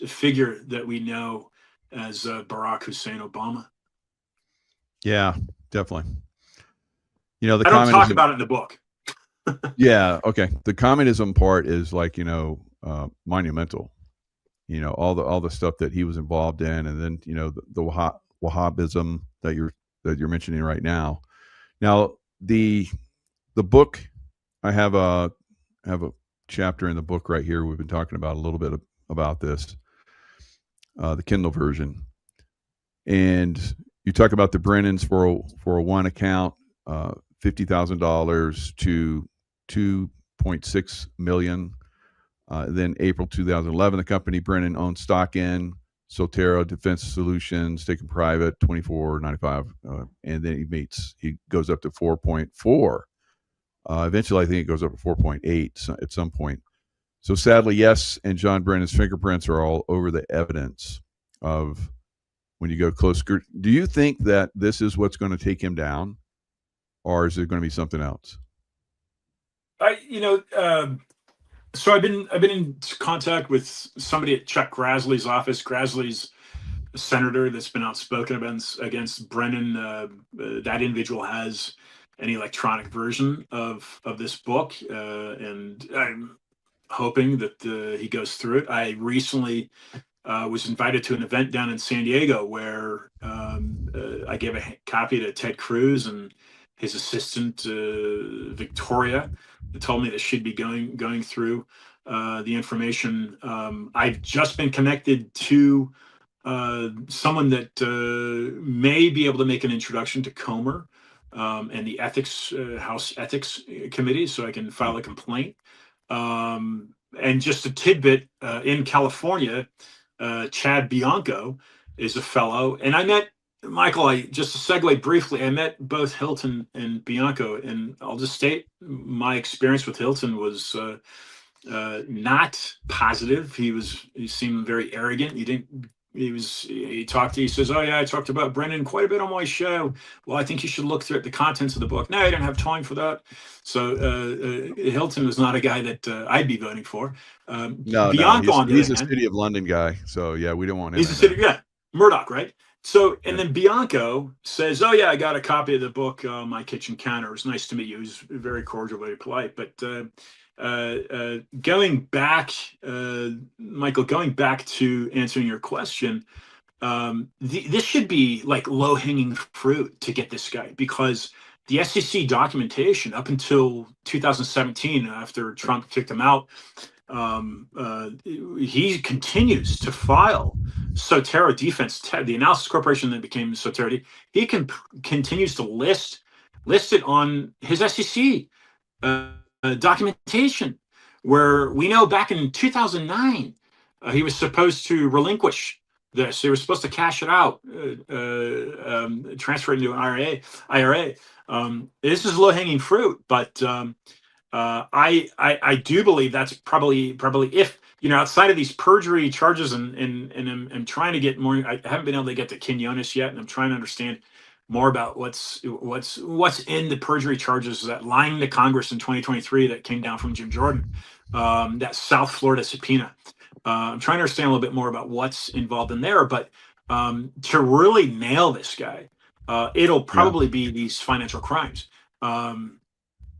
figure that we know as Barack Hussein Obama. Yeah, definitely. I don't talk about it in the book. Yeah. Okay. The communism part is like, monumental, all the stuff that he was involved in. And then, the Wahhabism that you're mentioning right now. Now the book, I have a chapter in the book right here. We've been talking about a little bit about this, the Kindle version. And you talk about the Brennan's 401 account, $50,000 to $2.6 million. Then April 2011, the company Brennan owned stock in Sotero Defense Solutions, taken private, $24.95, and then he goes up to 4.4. Eventually, I think it goes up to 4.8 at some point. So sadly, yes, and John Brennan's fingerprints are all over the evidence of when you go close. Do you think that this is what's going to take him down, or is it going to be something else? So I've been in contact with somebody at Chuck Grassley's office. Grassley's a senator that's been outspoken against Brennan. That individual has an electronic version of this book, and I'm hoping that he goes through it. I recently was invited to an event down in San Diego where I gave a copy to Ted Cruz and his assistant Victoria. Told me that she'd be going through the information. I've just been connected to someone that may be able to make an introduction to Comer and the House Ethics Committee, so I can file a complaint. And just a tidbit, in California, Chad Bianco is a fellow, and I met Michael, just to segue briefly, I met both Hilton and Bianco, and I'll just state my experience with Hilton was not positive. He seemed very arrogant. He didn't he talked. He says, "Oh yeah, I talked about Brennan quite a bit on my show. Well, I think you should look through the contents of the book." No, I don't have time for that. So Hilton was not a guy that I'd be voting for. No, Bianco, on the he's other a hand, City of London guy. So yeah, we don't want him he's in a there. city, yeah, Murdoch, right? So, and Yeah. then Bianco says, "Oh yeah, I got a copy of the book on my kitchen counter. It was nice to meet you." He was very cordial, very polite. But going back, Michael, going back to answering your question, this should be like low-hanging fruit to get this guy, because the SEC documentation up until 2017, after Trump kicked him out, he continues to file Sotera Defense, the analysis corporation that became Sotera. He continues to list it on his SEC documentation, where we know back in 2009 he was supposed to relinquish this. He was supposed to cash it out, transfer it into an IRA. This is low-hanging fruit, but I do believe that's probably if, outside of these perjury charges, and I'm trying to get more. I haven't been able to get to Quinones yet, and I'm trying to understand more about what's in the perjury charges, that lying to Congress in 2023 that came down from Jim Jordan, that South Florida subpoena. I'm trying to understand a little bit more about what's involved in there, but to really nail this guy, it'll probably be these financial crimes.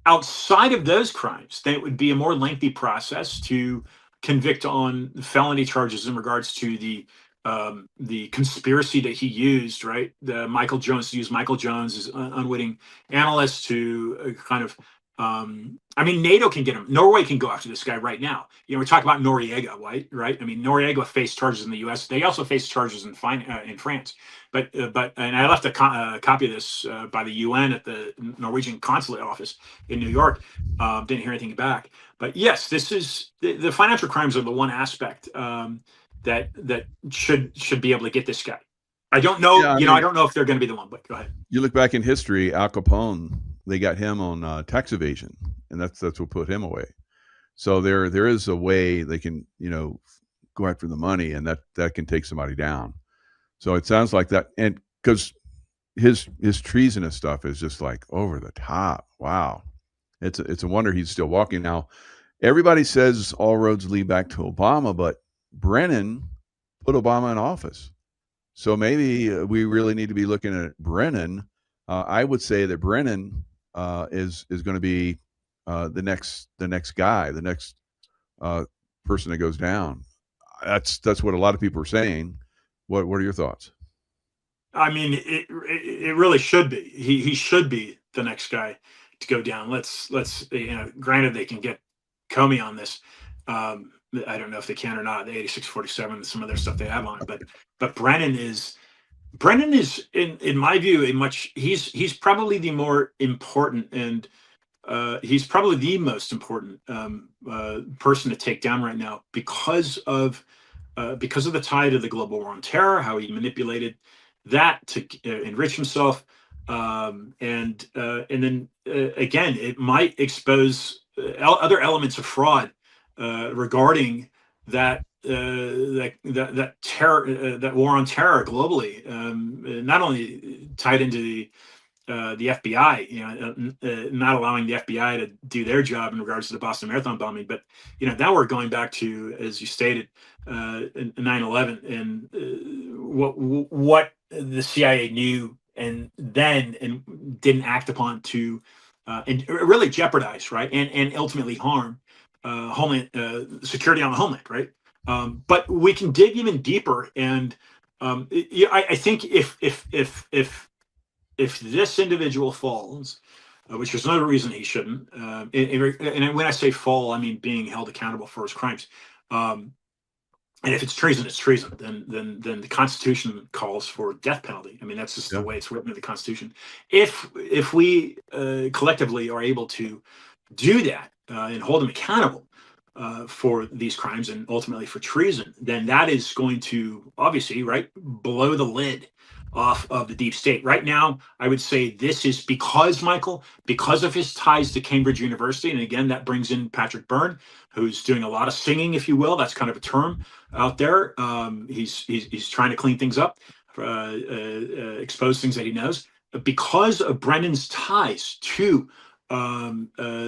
Outside of those crimes, then it would be a more lengthy process to convict on felony charges in regards to the conspiracy that he used, right? Michael Jones as an unwitting analyst to kind of. NATO can get him. Norway can go after this guy right now. We talk about Noriega, right? Noriega faced charges in the U.S. They also faced charges in France. But and I left a copy of this by the UN at the Norwegian consulate office in New York. Didn't hear anything back. But yes, this is the financial crimes are the one aspect that should be able to get this guy. I don't know. Yeah, I don't know if they're going to be the one. But go ahead. You look back in history, Al Capone, they got him on tax evasion, and that's what put him away. So there is a way they can go after the money, and that can take somebody down. So it sounds like that, and because his treasonous stuff is just like over the top. Wow, it's a wonder he's still walking now. Everybody says all roads lead back to Obama, but Brennan put Obama in office. So maybe we really need to be looking at Brennan. I would say that Brennan is going to be the next guy, the next person that goes down. That's what a lot of people are saying. What are your thoughts? It really should be. He should be the next guy to go down. Let's granted they can get Comey on this. I don't know if they can or not. The 8647, some of their stuff they have on it, but Brennan is in my view he's probably the more important, and he's probably the most important person to take down right now because of the tide of the global war on terror, how he manipulated that to enrich himself, and then again, it might expose other elements of fraud regarding that terror, that war on terror globally, not only tied into the FBI, not allowing the FBI to do their job in regards to the Boston Marathon bombing, but now we're going back to, as you stated, 9/11 and what the CIA knew and didn't act upon to and really jeopardize, right, and ultimately harm homeland security on the homeland, right? But we can dig even deeper, and I think if this individual falls, which there's no reason he shouldn't, and when I say fall, I mean being held accountable for his crimes. And if it's treason, it's treason. Then the Constitution calls for death penalty. That's just the way it's written in the Constitution. If we collectively are able to do that and hold him accountable for these crimes and ultimately for treason, then that is going to obviously blow the lid off of the deep state. Right now, I would say this is because, Michael, because of his ties to Cambridge University. And again, that brings in Patrick Byrne, who's doing a lot of singing, if you will. That's kind of a term out there. He's trying to clean things up, expose things that he knows. But because of Brennan's ties to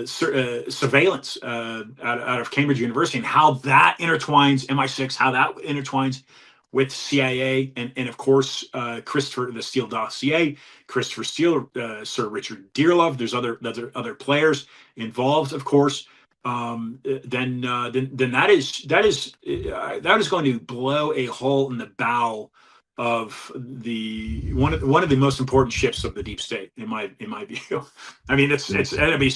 surveillance out of Cambridge University and how that intertwines MI6, how that intertwines with CIA, and of course Christopher, the Steele dossier, Christopher Steele, Sir Richard Dearlove. There's other players involved, of course. Then that is going to blow a hole in the bow of the one of the most important ships of the deep state, in my view. I mean, it's going to be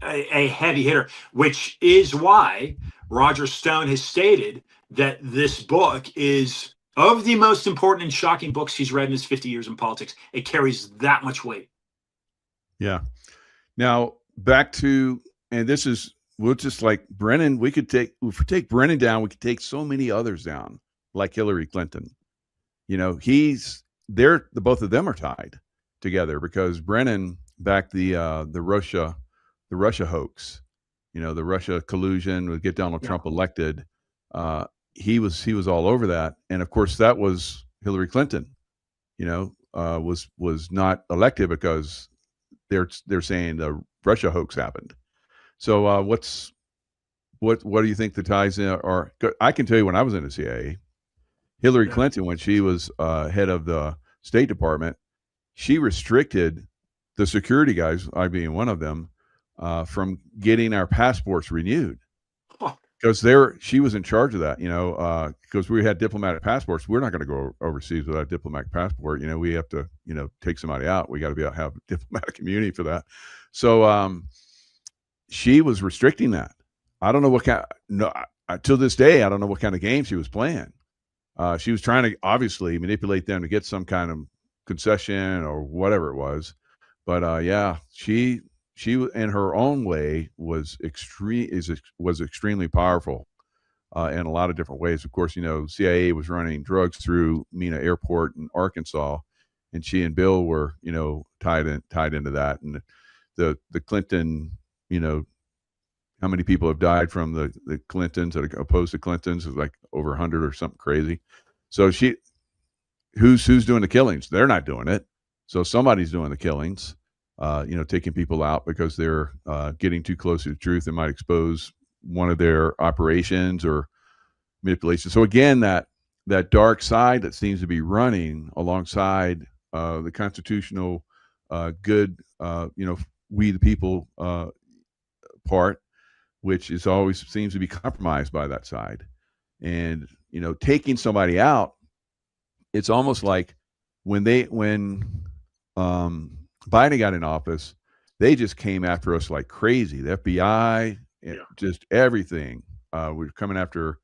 a heavy hitter, which is why Roger Stone has stated that this book is of the most important and shocking books he's read in his 50 years in politics. It carries that much weight. Yeah. Now back to, and this is, we'll just like Brennan, if we take Brennan down, we could take so many others down, like Hillary Clinton. You know, both of them are tied together because Brennan backed the Russia hoax, you know, the Russia collusion would get Donald Trump elected. He was all over that, and of course that was Hillary Clinton. You know, was not elected because they're saying the Russia hoax happened. So what do you think the ties are? I can tell you when I was in the CIA, Hillary Clinton, when she was head of the State Department, she restricted the security guys, I being one of them, from getting our passports renewed. Because she was in charge of that, you know, because we had diplomatic passports. We're not going to go overseas without a diplomatic passport. You know, we have to, you know, take somebody out. We got to be able to have diplomatic immunity for that. So she was restricting that. I don't know what kind. No, to this day, I don't know what kind of game she was playing. She was trying to obviously manipulate them to get some kind of concession or whatever it was. But yeah, she in her own way was extremely powerful in a lot of different ways. Of course, you know, CIA was running drugs through Mena Airport in Arkansas, and she and Bill were, you know, tied into that. And the Clinton, you know, how many people have died from the Clintons that are opposed to Clintons is like over 100 or something crazy. So who's doing the killings? They're not doing it. So somebody's doing the killings. You know, taking people out because they're getting too close to the truth and might expose one of their operations or manipulation. So again, that dark side that seems to be running alongside the constitutional good, you know, we the people part, which is always seems to be compromised by that side. And, you know, taking somebody out, it's almost like when Biden got in office, they just came after us like crazy. The FBI, just everything. We're coming after,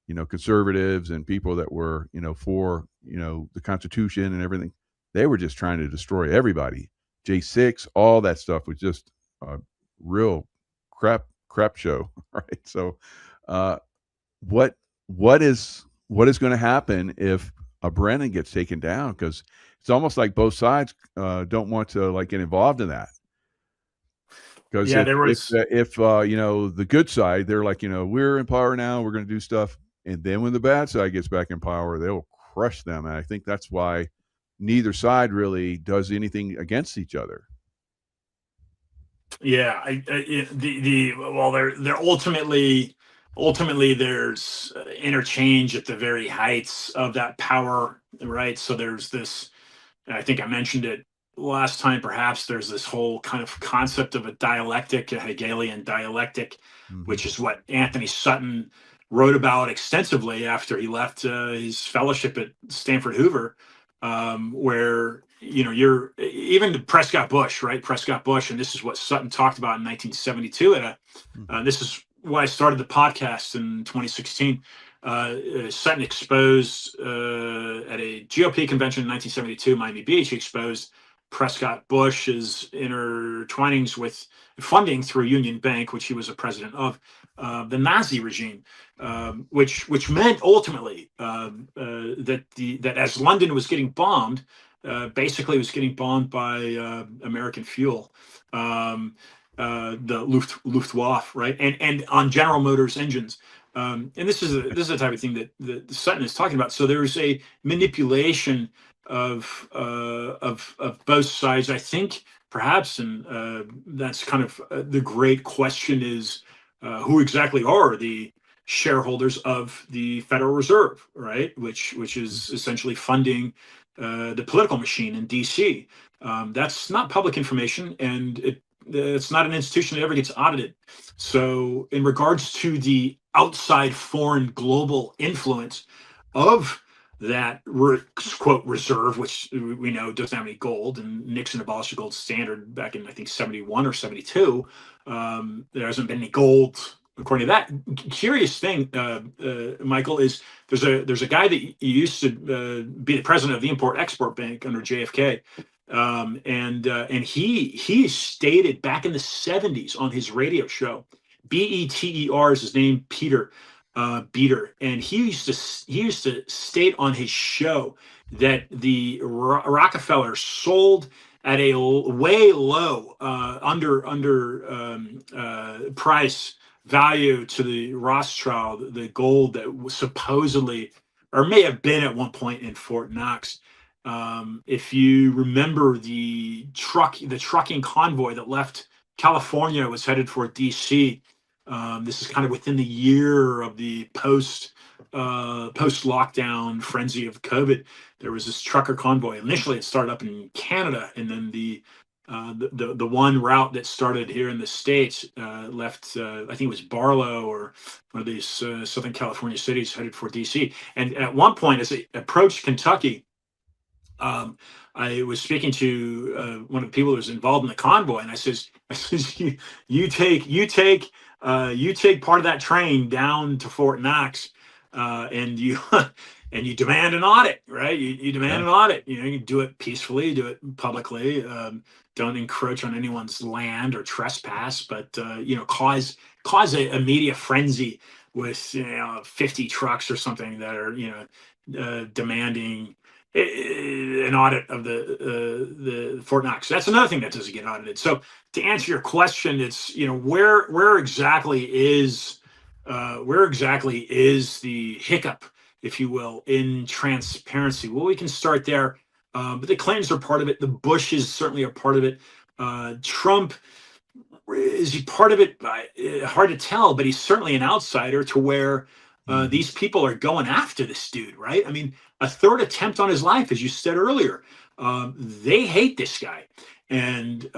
you know, conservatives and people that were, you know, for, you know, the Constitution and everything. They were just trying to destroy everybody. J6, all that stuff was just a real crap show, right? So, what is going to happen if a Brennan gets taken down? Because it's almost like both sides don't want to like get involved in that. Because if you know, the good side, they're like, you know, we're in power now, we're going to do stuff, and then when the bad side gets back in power, they'll crush them. And I think that's why neither side really does anything against each other. Yeah, well, they're ultimately there's interchange at the very heights of that power, right? So there's this, I think I mentioned it last time, perhaps there's this whole kind of concept of a dialectic, a Hegelian dialectic, which is what Anthony Sutton wrote about extensively after he left his fellowship at Stanford Hoover, where, you know, you're even Prescott Bush, right? Prescott Bush, and this is what Sutton talked about in 1972. This is why I started the podcast in 2016. Sutton exposed at a GOP convention in 1972, Miami Beach. He exposed Prescott Bush's intertwinings with funding through Union Bank, which he was a president of, the Nazi regime, which meant ultimately that as London was getting bombed, basically it was getting bombed by American fuel, the Luftwaffe, right, and on General Motors engines. And this is the type of thing that Sutton is talking about. So there's a manipulation of both sides, I think, perhaps, and that's kind of the great question is who exactly are the shareholders of the Federal Reserve, right? Which is essentially funding the political machine in D.C. That's not public information, and it's not an institution that ever gets audited. So, in regards to the outside foreign global influence of that quote reserve, which we know doesn't have any gold, and Nixon abolished the gold standard back in I think 71 or 72. There hasn't been any gold according to that. Curious thing, Michael, is there's a guy that used to be the president of the Import Export Bank under JFK. And he stated back in the 70s on his radio show, BETER is his name, Peter Beater, and he used to state on his show that the Rockefeller sold at a way low under price value to the Rothschild the gold that was supposedly or may have been at one point in Fort Knox. If you remember the trucking convoy that left California was headed for DC. This is kind of within the year of the post lockdown frenzy of COVID. There was this trucker convoy. Initially, it started up in Canada, and then the one route that started here in the States left. I think it was Barlow or one of these Southern California cities, headed for DC. And at one point, as it approached Kentucky, I was speaking to one of the people who was involved in the convoy, and I says, you take part of that train down to Fort Knox, and you and you demand an audit, right? You demand an audit. You do it peacefully, do it publicly. Don't encroach on anyone's land or trespass, but cause a media frenzy with 50 trucks or something that are demanding an audit of the Fort Knox. That's another thing that doesn't get audited. So to answer your question, it's where exactly is the hiccup, if you will, in transparency? Well, we can start there, but the Clintons are part of it. The Bushes certainly are part of it. Trump, is he part of it? Hard to tell, but he's certainly an outsider to where these people are going after this dude, right? I mean, a third attempt on his life, as you said earlier. They hate this guy, and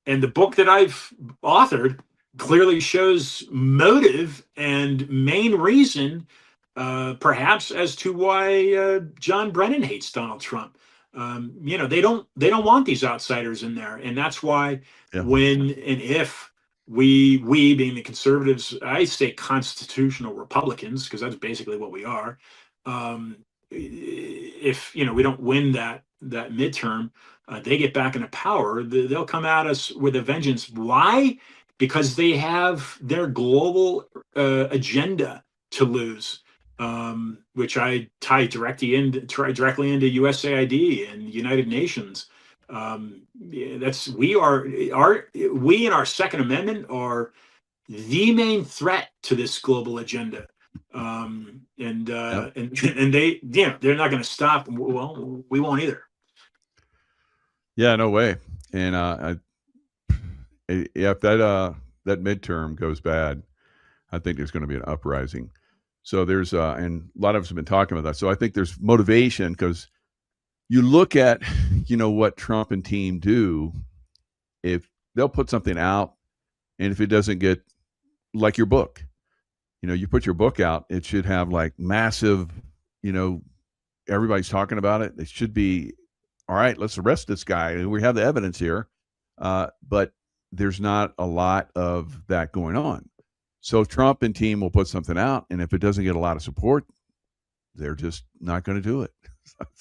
the book that I've authored clearly shows motive and main reason, perhaps, as to why John Brennan hates Donald Trump. They don't want these outsiders in there, and that's why when and if we being the conservatives, I say constitutional Republicans, because that's basically what we are. If we don't win that midterm, they get back into power, they'll come at us with a vengeance. Why? Because they have their global agenda to lose, which I tie directly into USAID and United Nations. We in our Second Amendment are the main threat to this global agenda, and they they're not going to stop. Well, we won't either. Yeah, no way. And if that midterm goes bad, I think there's going to be an uprising. So there's and a lot of us have been talking about that. So I think there's motivation, because you look at what Trump and team do. If they'll put something out, and if it doesn't get, like your book, you put your book out, it should have like massive, everybody's talking about it. It should be, all right, let's arrest this guy. We have the evidence here. But there's not a lot of that going on. So Trump and team will put something out, and if it doesn't get a lot of support, they're just not going to do it.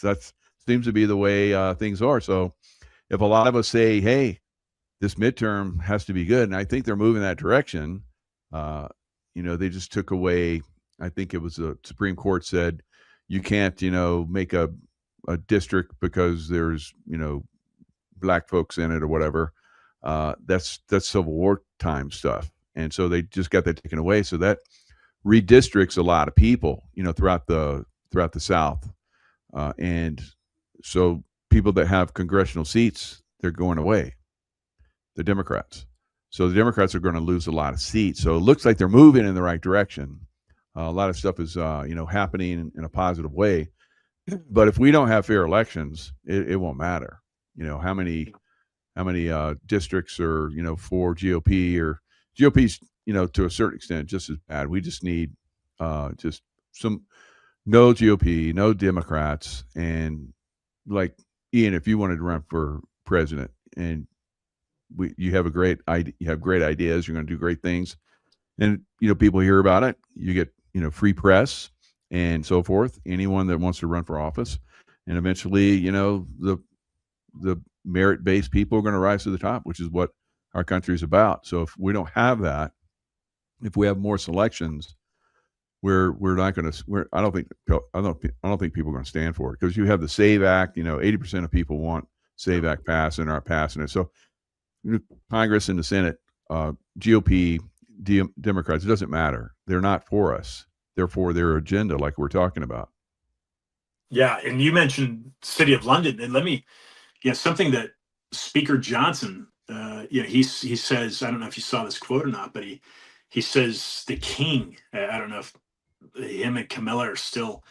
That seems to be the way things are. So if a lot of us say, hey, this midterm has to be good, and I think they're moving that direction, they just took away, I think it was the Supreme Court said, you can't, make a district because there's, black folks in it or whatever. That's Civil War time stuff. And so they just got that taken away. So that redistricts a lot of people, throughout the South. And so people that have congressional seats, they're going away, the Democrats. So the Democrats are going to lose a lot of seats. So it looks like they're moving in the right direction. A lot of stuff is, happening in a positive way. But if we don't have fair elections, it won't matter. How many districts are, for GOP, or GOP's, to a certain extent, just as bad. We just need just no GOP, no Democrats. And like, Ian, if you wanted to run for president and you have great ideas, you're going to do great things. And, people hear about it, you get, free press and so forth, anyone that wants to run for office. And eventually, the merit-based people are going to rise to the top, which is what our country is about. So if we don't have that, if we have more selections, we're not going to. I don't think people are going to stand for it, because you have the SAVE Act. 80% of people want SAVE Act passed and aren't passing it. So Congress and the Senate, GOP, Democrats, it doesn't matter. They're not for us. They're for their agenda, like we're talking about. Yeah, and you mentioned City of London, and something that Speaker Johnson, he says, I don't know if you saw this quote or not, but he says the king. I don't know if him and Camilla are still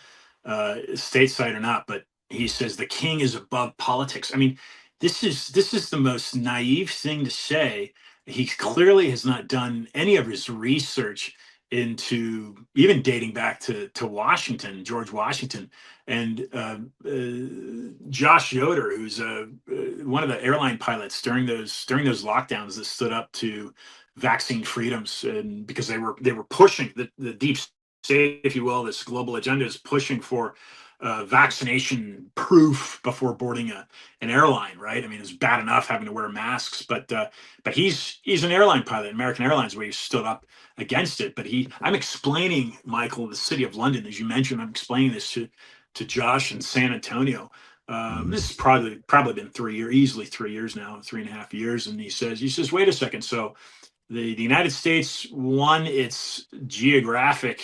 stateside or not, but he says the king is above politics. I mean, this is the most naive thing to say. He clearly has not done any of his research into, even dating back to Washington, George Washington, and Josh Yoder, who's one of the airline pilots during those lockdowns that stood up to vaccine freedoms, and because they were pushing the deep state, if you will, this global agenda is pushing for vaccination proof before boarding an airline, right? I mean, it's bad enough having to wear masks, but he's an airline pilot, American Airlines, where he stood up against it. But I'm explaining, Michael, the City of London, as you mentioned, I'm explaining this to Josh in San Antonio. This has probably been 3 years, easily 3 years now, 3.5 years. And he says, wait a second. So the United States won its geographic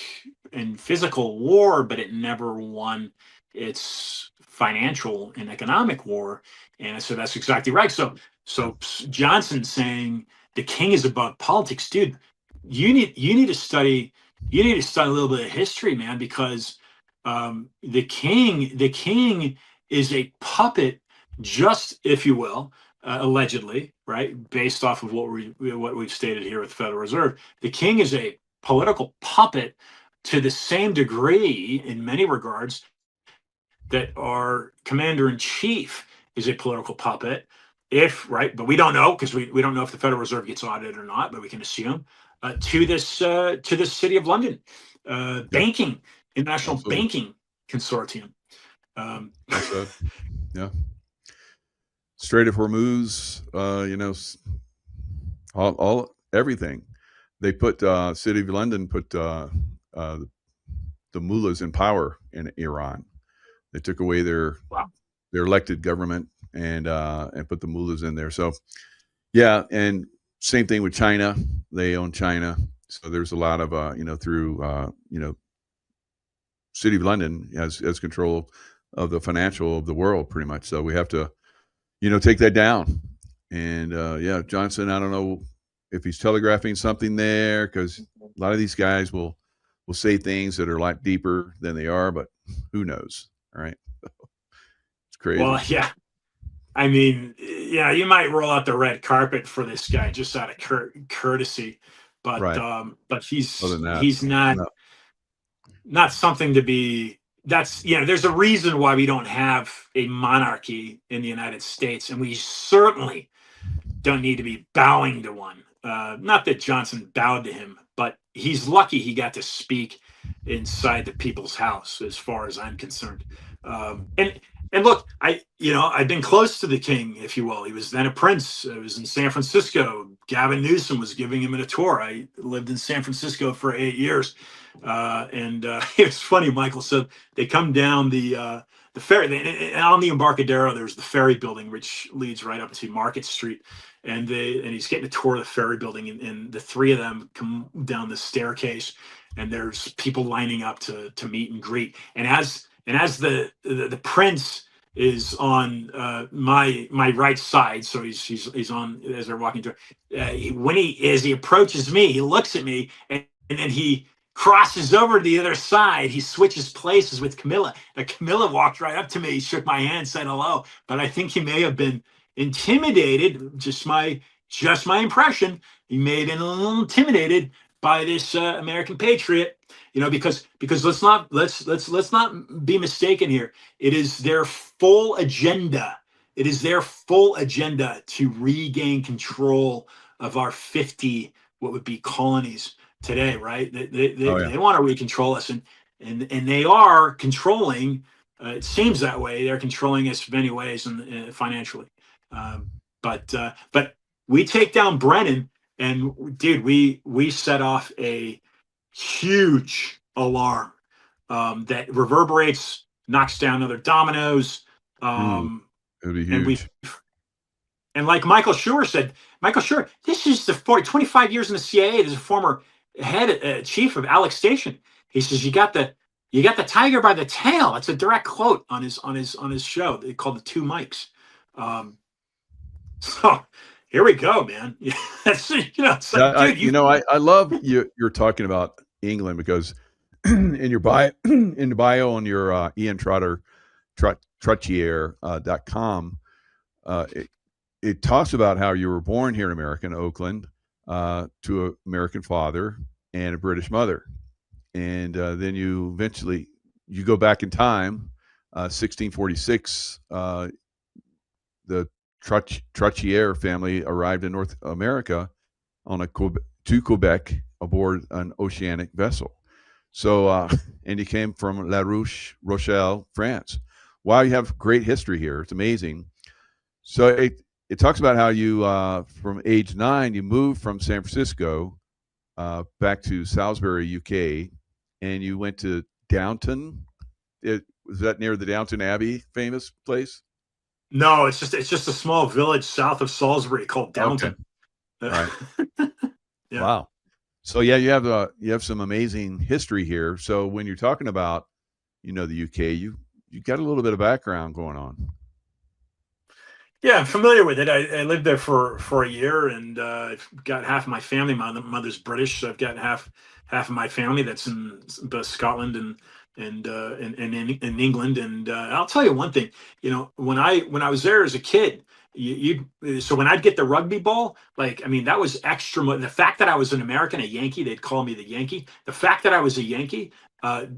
and physical war, but it never won its financial and economic war. And so that's exactly right. So Johnson saying the king is above politics, dude. You need to study a little bit of history, man, because the king is a puppet, just, if you will, allegedly, right, based off of what we've stated here with the Federal Reserve. The king is a political puppet to the same degree, in many regards, that our commander-in-chief is a political puppet. But we don't know, because we don't know if the Federal Reserve gets audited or not, but we can assume to this City of London banking, international banking consortium. Yeah. Strait of Hormuz, all everything. They put City of London put the mullahs in power in Iran. They took away their elected government and put the mullahs in there. So yeah, and same thing with China. They own China. So there's a lot of through City of London has control of the financial of the world, pretty much. So we have to take that down. And Johnson, I don't know if he's telegraphing something there, because a lot of these guys will say things that are a lot deeper than they are, but who knows? All right. It's crazy. Well, yeah. I mean, yeah, you might roll out the red carpet for this guy just out of courtesy, but right. But he's not something to be. That's there's a reason why we don't have a monarchy in the United States, and we certainly don't need to be bowing to one. Not that Johnson bowed to him, but he's lucky he got to speak inside the people's house, as far as I'm concerned. And And look, I've been close to the king, if you will. He was then a prince. I was in San Francisco. Gavin Newsom was giving him a tour. I lived in San Francisco for 8 years, and it was funny. Michael said they come down the ferry, and on the Embarcadero. There's the ferry building, which leads right up to Market Street, and he's getting a tour of the ferry building, and the three of them come down the staircase, and there's people lining up to meet and greet, and as the prince is on my right side, so he's on as they're walking through. As he approaches me, he looks at me, and then he crosses over to the other side. He switches places with Camilla. Now, Camilla walked right up to me, shook my hand, said hello, but I think he may have been intimidated. Just my impression. He may have been a little intimidated by this American patriot, because let's not be mistaken here. It is their full agenda. It is their full agenda to regain control of our 50 what would be colonies today, right? They want to recontrol us, and they are controlling. It seems that way. They're controlling us in many ways, and financially. But we take down Brennan, and dude, we set off a huge alarm that reverberates, knocks down other dominoes. It'd be huge. And like Michael Schur said, this is 25 years in the CIA. There's a former chief of Alex Station. He says, you got the tiger by the tail. That's a direct quote on his show. They called the Two Mics. So here we go, man. It's like, dude, I love you're talking about England, because in your bio on your Ian Trottier.com, it talks about how you were born here in America, in Oakland, to an American father and a British mother, and then you eventually go back in time, 1646. The Trottier family arrived in North America to Quebec aboard an oceanic vessel. So, and he came from La Rochelle, France. Wow, you have great history here. It's amazing. So it talks about how you, from age 9, you moved from San Francisco back to Salisbury, UK, and you went to Downton. Was that near the Downton Abbey famous place? No, it's just a small village south of Salisbury called Downton. Okay. Right. Yeah. Wow. So yeah, you have some amazing history here. So when you're talking about, the UK, you got a little bit of background going on. Yeah, I'm familiar with it. I lived there for a year, and I've got half of my family. My mother's British, so I've got half of my family that's in both Scotland and in England. And I'll tell you one thing. When I was there as a kid, so when I'd get the rugby ball, that was extra. The fact that I was an American, a Yankee, they'd call me the Yankee. The fact that I was a Yankee gave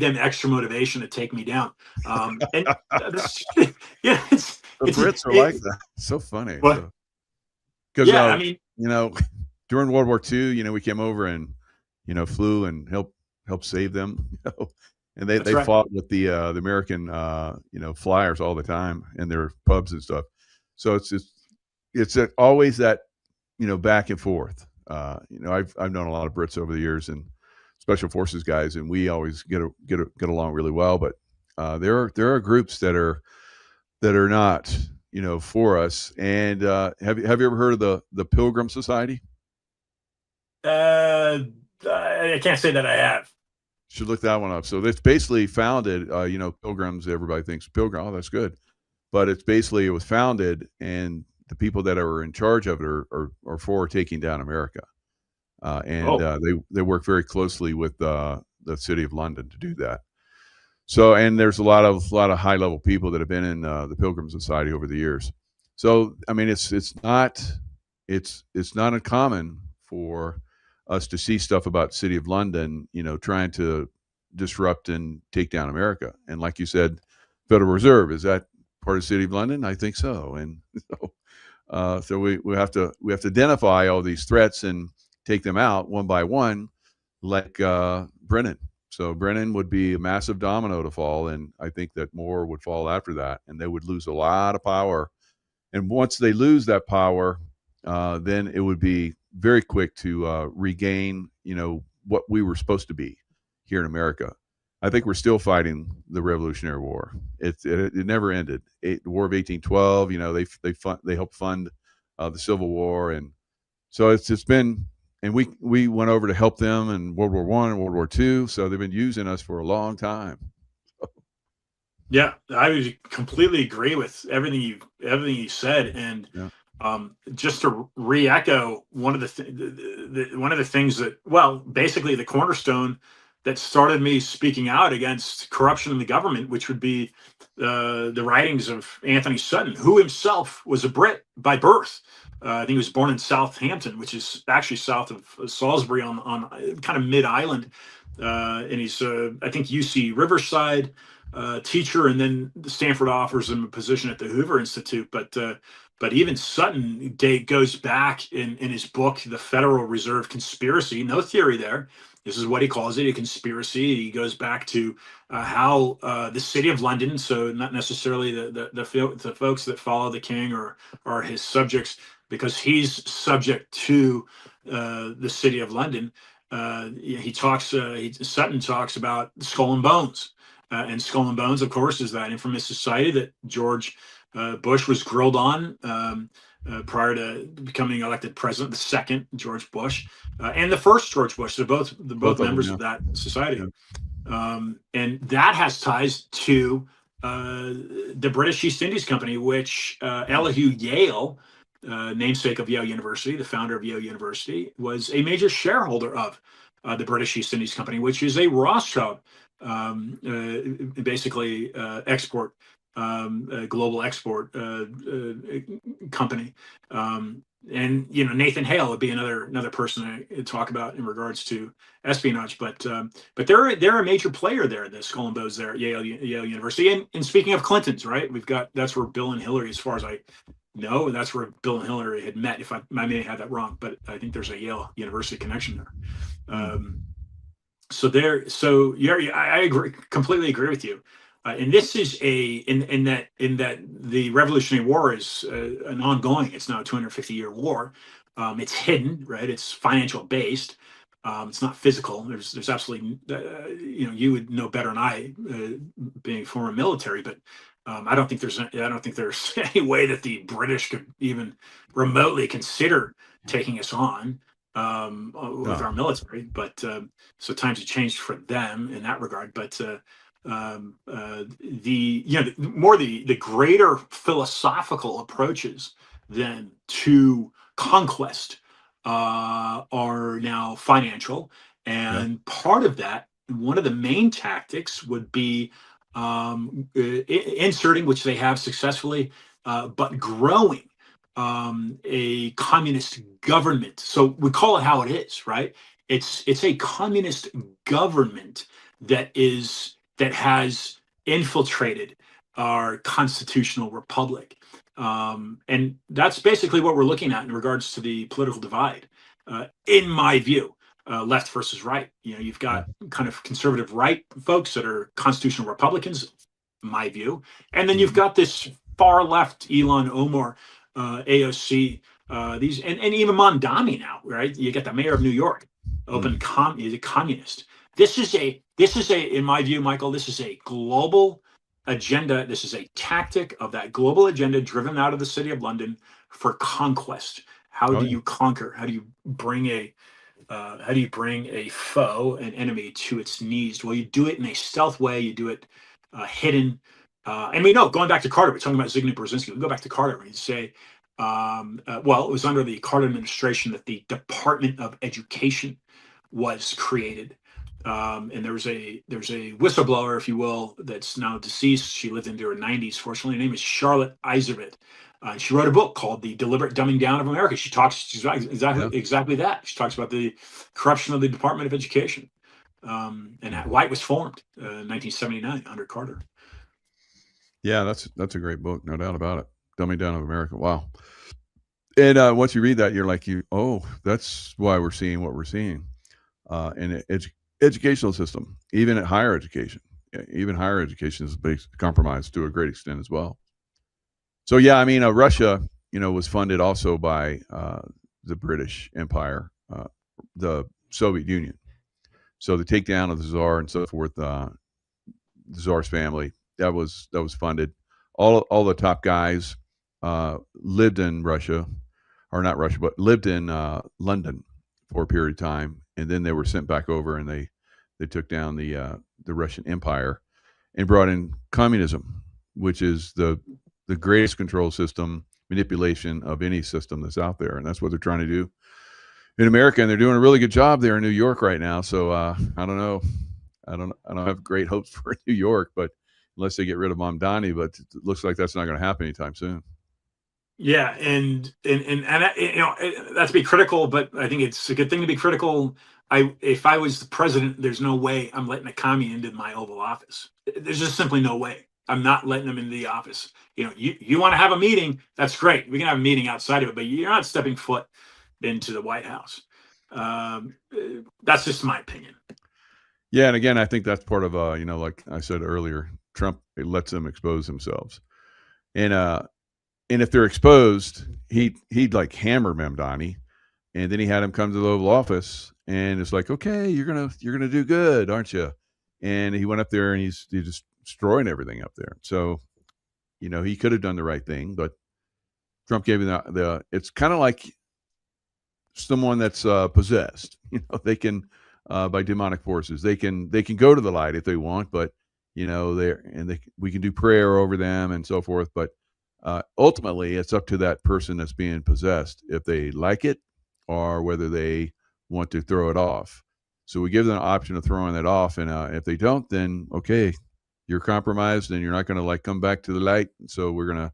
them extra motivation to take me down. And yeah, the Brits are like that. It's so funny. Because during World War II, we came over and flew and helped save them. And they right. fought with the American flyers all the time in their pubs and stuff. So it's always that back and forth. I've known a lot of Brits over the years and special forces guys, and we always get along really well. But there are groups that are not for us. And have you ever heard of the Pilgrim Society? I can't say that I have. Should look that one up. So it's basically founded, pilgrims, everybody thinks pilgrim, oh, that's good. But it was founded, and the people that are in charge of it are for taking down America. They work very closely with the city of London to do that. So, and there's a lot of high level people that have been in the Pilgrim Society over the years. So, it's not uncommon for us to see stuff about City of London, trying to disrupt and take down America. And like you said, Federal Reserve, is that part of City of London? I think so. And so we have to identify all these threats and take them out one by one, like Brennan. So Brennan would be a massive domino to fall, and I think that more would fall after that, and they would lose a lot of power. And once they lose that power, then it would be very quick to regain, what we were supposed to be here in America. I think we're still fighting the Revolutionary War. It never ended. The War of 1812. They helped fund the Civil War, and so it's been. And we went over to help them in World War I and World War II. So they've been using us for a long time. Yeah, I would completely agree with everything you said, and Yeah. just to re-echo one of the things that, well, basically the cornerstone that started me speaking out against corruption in the government, which would be the writings of Anthony Sutton, who himself was a Brit by birth. I think he was born in Southampton, which is actually south of Salisbury on kind of mid-island, and he's I think UC Riverside teacher, and then Stanford offers him a position at the Hoover Institute. But even Sutton goes back in his book, The Federal Reserve Conspiracy. No theory there. This is what he calls it, a conspiracy. He goes back to how the city of London, so not necessarily the folks that follow the king or are his subjects, because he's subject to the city of London. Sutton talks about Skull and Bones. And Skull and Bones, of course, is that infamous society that George Bush was grilled on prior to becoming elected president, the second George Bush and the first George Bush. They're both members of that society. Yeah. And that has ties to the British East Indies Company, which Elihu Yale, namesake of Yale University, the founder of Yale University, was a major shareholder of the British East Indies Company, which is a Rothschild basically export, global export company. And Nathan Hale would be another person I talk about in regards to espionage, but they're a major player there. The Skull and Bones there at Yale University. And speaking of Clintons, right? That's where Bill and Hillary, as far as I know, that's where Bill and Hillary had met. If I may have that wrong, but I think there's a Yale University connection there. I completely agree with you. And this is in that the Revolutionary War is an ongoing. It's now a 250-year war. It's hidden, right? It's financial based. It's not physical. There's absolutely, you would know better than I, being former military, but I don't think there's any way that the British could even remotely consider taking us on with our military. But so times have changed for them in that regard. But the greater philosophical approaches then to conquest are now financial, and part of that, one of the main tactics would be inserting, which they have successfully, but growing a communist government. So we call it how it is, right? It's a communist government that has infiltrated our constitutional republic. And that's basically what we're looking at in regards to the political divide, in my view, left versus right. You've got kind of conservative right folks that are constitutional Republicans, in my view. And then you've got this far left, Elon Omar, AOC, these, and even Mondami now, right? You get the mayor of New York, he's a communist. This is a, in my view, Michael, this is a global agenda. This is a tactic of that global agenda driven out of the city of London for conquest. How do you conquer? How do you bring a foe, an enemy, to its knees? Well, you do it in a stealth way. You do it hidden. And we know, going back to Carter, we're talking about Zbigniew Brzezinski. We go back to Carter and say, well, it was under the Carter administration that the Department of Education was created. And there's a whistleblower, if you will, that's now deceased. She lived into her 90s. Fortunately, her name is Charlotte Iservit. She wrote a book called The Deliberate Dumbing Down of America. She's exactly that. She talks about the corruption of the Department of Education, and why it was formed in 1979 under Carter. Yeah, that's a great book, no doubt about it. Dumbing Down of America. Wow. And once you read that, you're like, that's why we're seeing what we're seeing. And educational system, even at higher education. Even higher education is compromised to a great extent as well. So yeah, I mean, Russia, was funded also by the British Empire, the Soviet Union. So the takedown of the Tsar and so forth, the Tsar's family, that was funded. All the top guys lived in Russia, or not Russia, but lived in London for a period of time, and then they were sent back over, and they took down the Russian Empire and brought in communism, which is the greatest control system, manipulation of any system that's out there, and that's what they're trying to do in America, and they're doing a really good job there in New York right now. So I don't know, I don't have great hopes for New York, but unless they get rid of Mamdani, but it looks like that's not going to happen anytime soon. Yeah, and that's to be critical, but I think it's a good thing to be critical. If I was the president, there's no way I'm letting a commie into my Oval Office. There's just simply no way. I'm not letting them into the office. You want to have a meeting, that's great. We can have a meeting outside of it, but you're not stepping foot into the White House. That's just my opinion. Yeah, and again, I think that's part of like I said earlier, Trump lets them expose themselves, and if they're exposed, he'd like hammer Mamdani, and then he had him come to the Oval Office, and it's like, okay, you're gonna do good, aren't you? And he went up there, and he's just destroying everything up there. So, he could have done the right thing, but Trump gave him the. It's kind of like someone that's possessed. They can by demonic forces. They can go to the light if they want, but we can do prayer over them and so forth. But ultimately, it's up to that person that's being possessed if they like it or whether they want to throw it off. So we give them an option of throwing it off, and if they don't, then okay, you're compromised, and you're not going to come back to the light. So we're gonna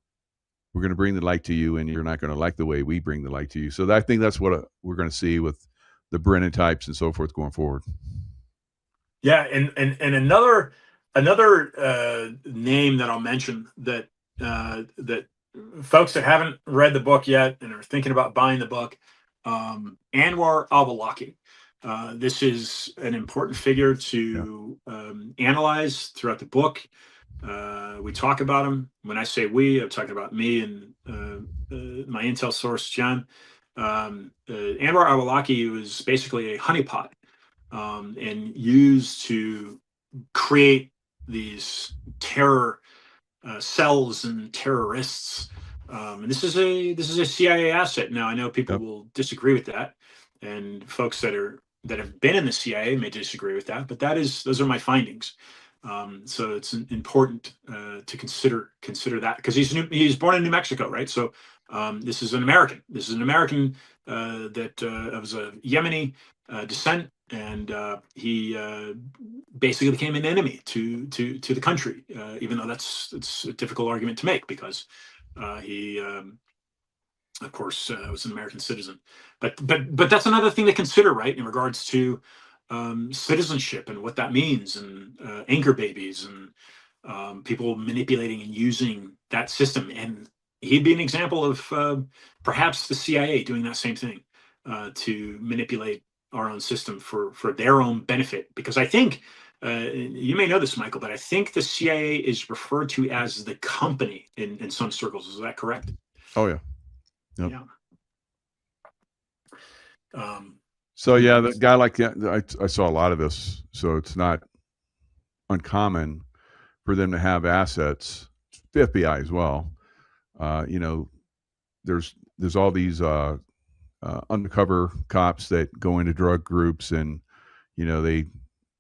bring the light to you, and you're not going to like the way we bring the light to you. So I think that's what we're going to see with the Brennan types and so forth going forward. Yeah, and another name that I'll mention that folks that haven't read the book yet and are thinking about buying the book, Anwar al-Awlaki. This is an important figure to analyze throughout the book. We talk about him. When I say we, I'm talking about me and my intel source, John. Anwar al-Awlaki was basically a honeypot and used to create these terror cells and terrorists. And this is a CIA asset. Now, I know people will disagree with that, and folks that have been in the CIA may disagree with that, but those are my findings. So it's important to consider that, because he's born in New Mexico, right? So this is an American. This is an American that was a Yemeni descent, and he basically became an enemy to the country, even though it's a difficult argument to make, because he of course was an American citizen. But that's another thing to consider, right, in regards to citizenship and what that means, and anchor babies, and people manipulating and using that system. And he'd be an example of perhaps the CIA doing that same thing to manipulate our own system for their own benefit. Because I think you may know this, Michael, but I think the CIA is referred to as the company in some circles. Is that correct? Oh yeah. Yep. Yeah. So yeah, the guy like that, I saw a lot of this, so it's not uncommon for them to have assets. The FBI as well. There's all these undercover cops that go into drug groups, and they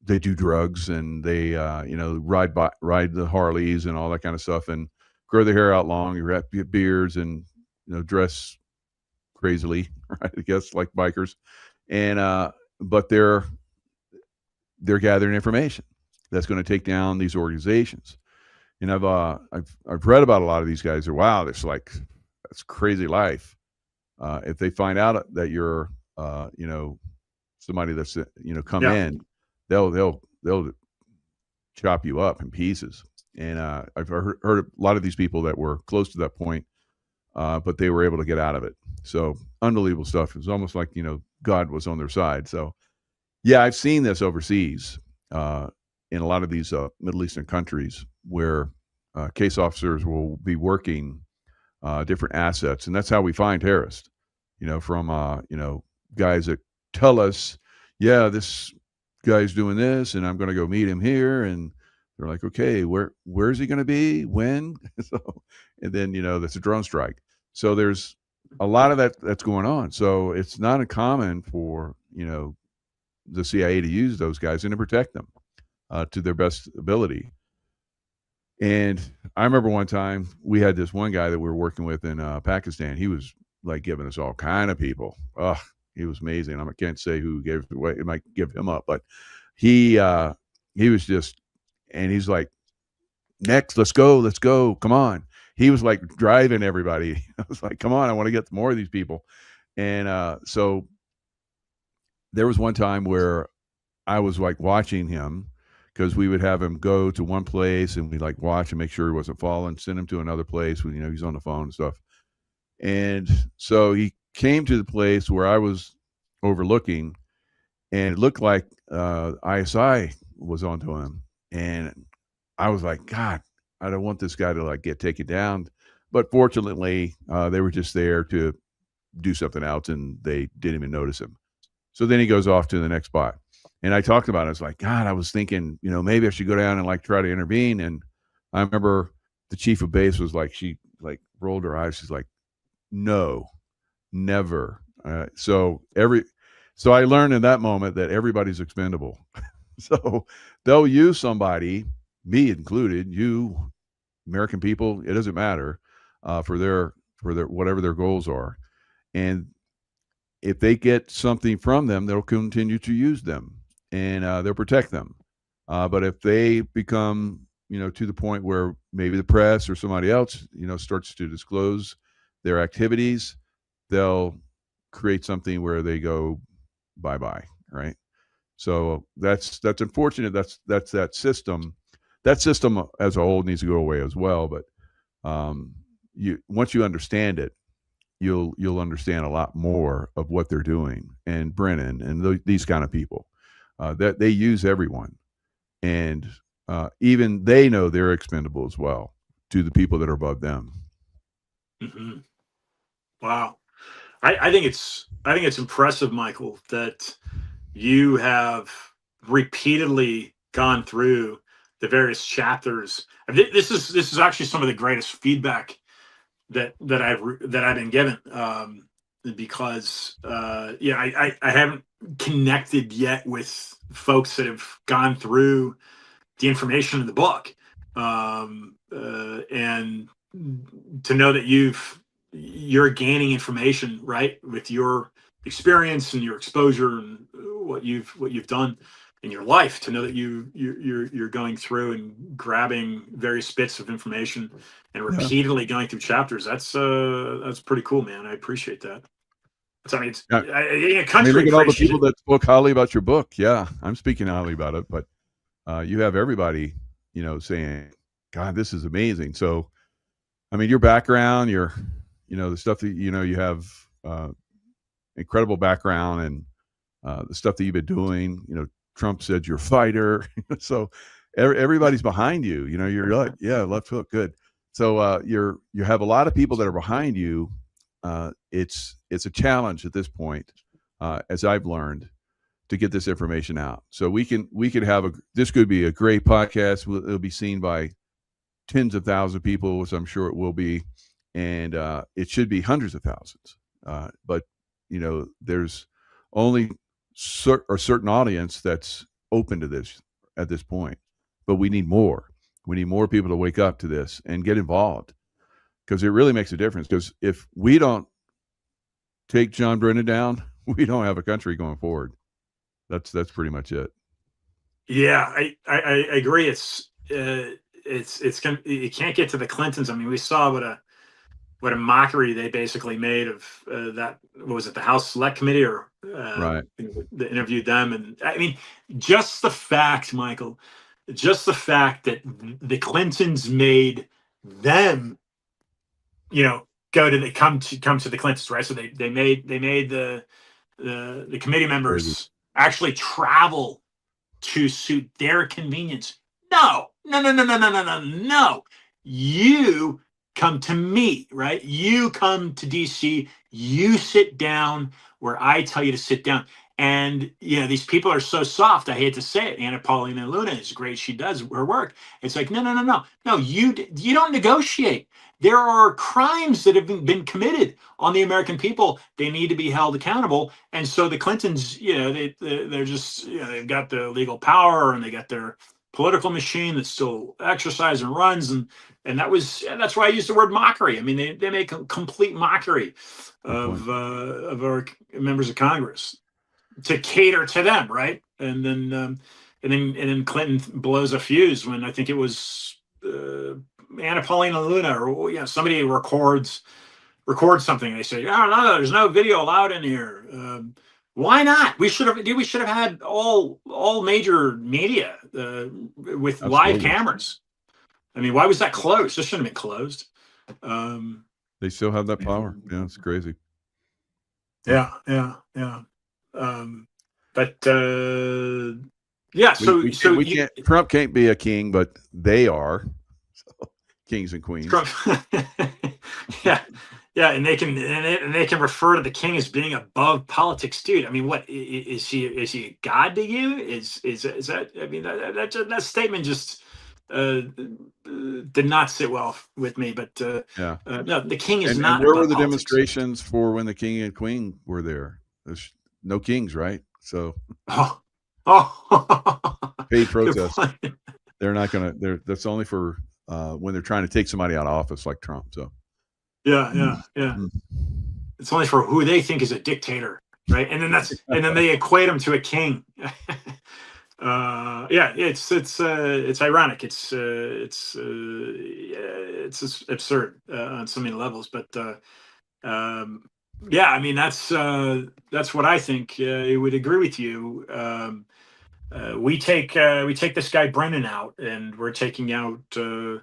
do drugs, and they ride the Harleys and all that kind of stuff, and grow their hair out long, wrap beards, and dress crazily, right? I guess like bikers. And but they're gathering information that's going to take down these organizations. And I've read about a lot of these guys. Wow, that's crazy life. If they find out that you're somebody that's come in, they'll chop you up in pieces. And I've heard a lot of these people that were close to that point, but they were able to get out of it. So unbelievable stuff. It's almost like God was on their side. So Yeah, I've seen this overseas in a lot of these Middle Eastern countries where case officers will be working different assets, and that's how we find terrorists. From guys that tell us, yeah, this guy's doing this, and I'm going to go meet him here, and they're like, okay, where's he going to be, when? So, and then that's a drone strike. So there's a lot of that's going on. So it's not uncommon for the CIA to use those guys and to protect them to their best ability. And I remember one time we had this one guy that we were working with in Pakistan. He was like giving us all kind of people. Oh, he was amazing. I can't say who gave it away. It might give him up, but he was just, and he's like, next, let's go, come on. He was like driving everybody. I was like, come on, I want to get more of these people. And so there was one time where I was like watching him, because we would have him go to one place and we'd like watch and make sure he wasn't falling, send him to another place when he's on the phone and stuff. And so he came to the place where I was overlooking, and it looked like ISI was onto him. And I was like, God, I don't want this guy to like get taken down. But fortunately, they were just there to do something else, and they didn't even notice him. So then he goes off to the next spot. And I talked about it. I was like, God, I was thinking, maybe I should go down and like try to intervene. And I remember the chief of base was like, she like rolled her eyes. She's like, no, never. So I learned in that moment that everybody's expendable. So they'll use somebody, me included, you American people, it doesn't matter, for their whatever their goals are. And if they get something from them, they'll continue to use them, and they'll protect them. But if they become, to the point where maybe the press or somebody else, starts to disclose their activities, they'll create something where they go bye-bye, right? So that's unfortunate. That's that system. That system as a whole needs to go away as well. But once you understand it, you'll understand a lot more of what they're doing. And Brennan and these kind of people, that they use everyone, and even they know they're expendable as well to the people that are above them. Mm-hmm. Wow, I think it's impressive, Michael, that you have repeatedly gone through the various chapters. This is actually some of the greatest feedback that I've been given, because I haven't connected yet with folks that have gone through the information in the book, and to know that you're gaining information, right, with your experience and your exposure and what you've done in your life, to know that you're going through and grabbing various bits of information and repeatedly going through chapters. That's pretty cool, man. I appreciate that. In a country, look at all the people that spoke highly about your book. Yeah, I'm speaking highly about it, but you have everybody, saying, God, this is amazing. So, your background, the stuff that, you have incredible background, and the stuff that you've been doing, Trump said you're a fighter. So everybody's behind you, you're like, yeah, left hook. Good. So you have a lot of people that are behind you. It's a challenge at this point, as I've learned, to get this information out. So we could have this could be a great podcast. It'll be seen by tens of thousands of people, which I'm sure it will be. And it should be hundreds of thousands. But there's only a certain audience that's open to this at this point. But we need more. We need more people to wake up to this and get involved, because it really makes a difference. Because if we don't take John Brennan down, we don't have a country going forward. That's pretty much it. Yeah, I agree. You can't get to the Clintons. We saw what a mockery they basically made of that. What was it, the House Select Committee, or right? That interviewed them. And just the fact, Michael, just the fact that the Clintons made them, come to the Clintons, right? So they made the committee members actually travel to suit their convenience. No. You come to me, right? You come to DC. You sit down where I tell you to sit down. And these people are so soft. I hate to say it. Anna Paulina Luna is great. She does her work. It's like no. You don't negotiate. There are crimes that have been committed on the American people. They need to be held accountable. And so the Clintons, they're just they've got the legal power and they got their political machine that still exercises and runs, and that's why I use the word mockery. I mean, they make a complete mockery of our members of Congress to cater to them, right? And then Clinton blows a fuse when I think it was Anna Paulina Luna or somebody records something. They say, "Oh no, there's no video allowed in here." Why not? We should have had all major media with live cameras. I mean, why was that closed? This shouldn't have been closed. They still have that power. Yeah, it's crazy. Yeah. Trump can't be a king, but they are kings and queens. Trump, yeah, and they can refer to the king as being above politics, dude. I mean, what is he? Is he a god to you? Is that? I mean, that statement just did not sit well with me. But no, the king is not. And where were the politics. demonstrations for when the king and queen were there? There's no kings, right? So paid protest. They're not gonna. That's only for when they're trying to take somebody out of office, like Trump. So yeah. It's only for who they think is a dictator, right? And then they equate him to a king. It's ironic. It's absurd on so many levels. But I mean that's what I think. I would agree with you. We take this guy Brennan out, and we're taking out the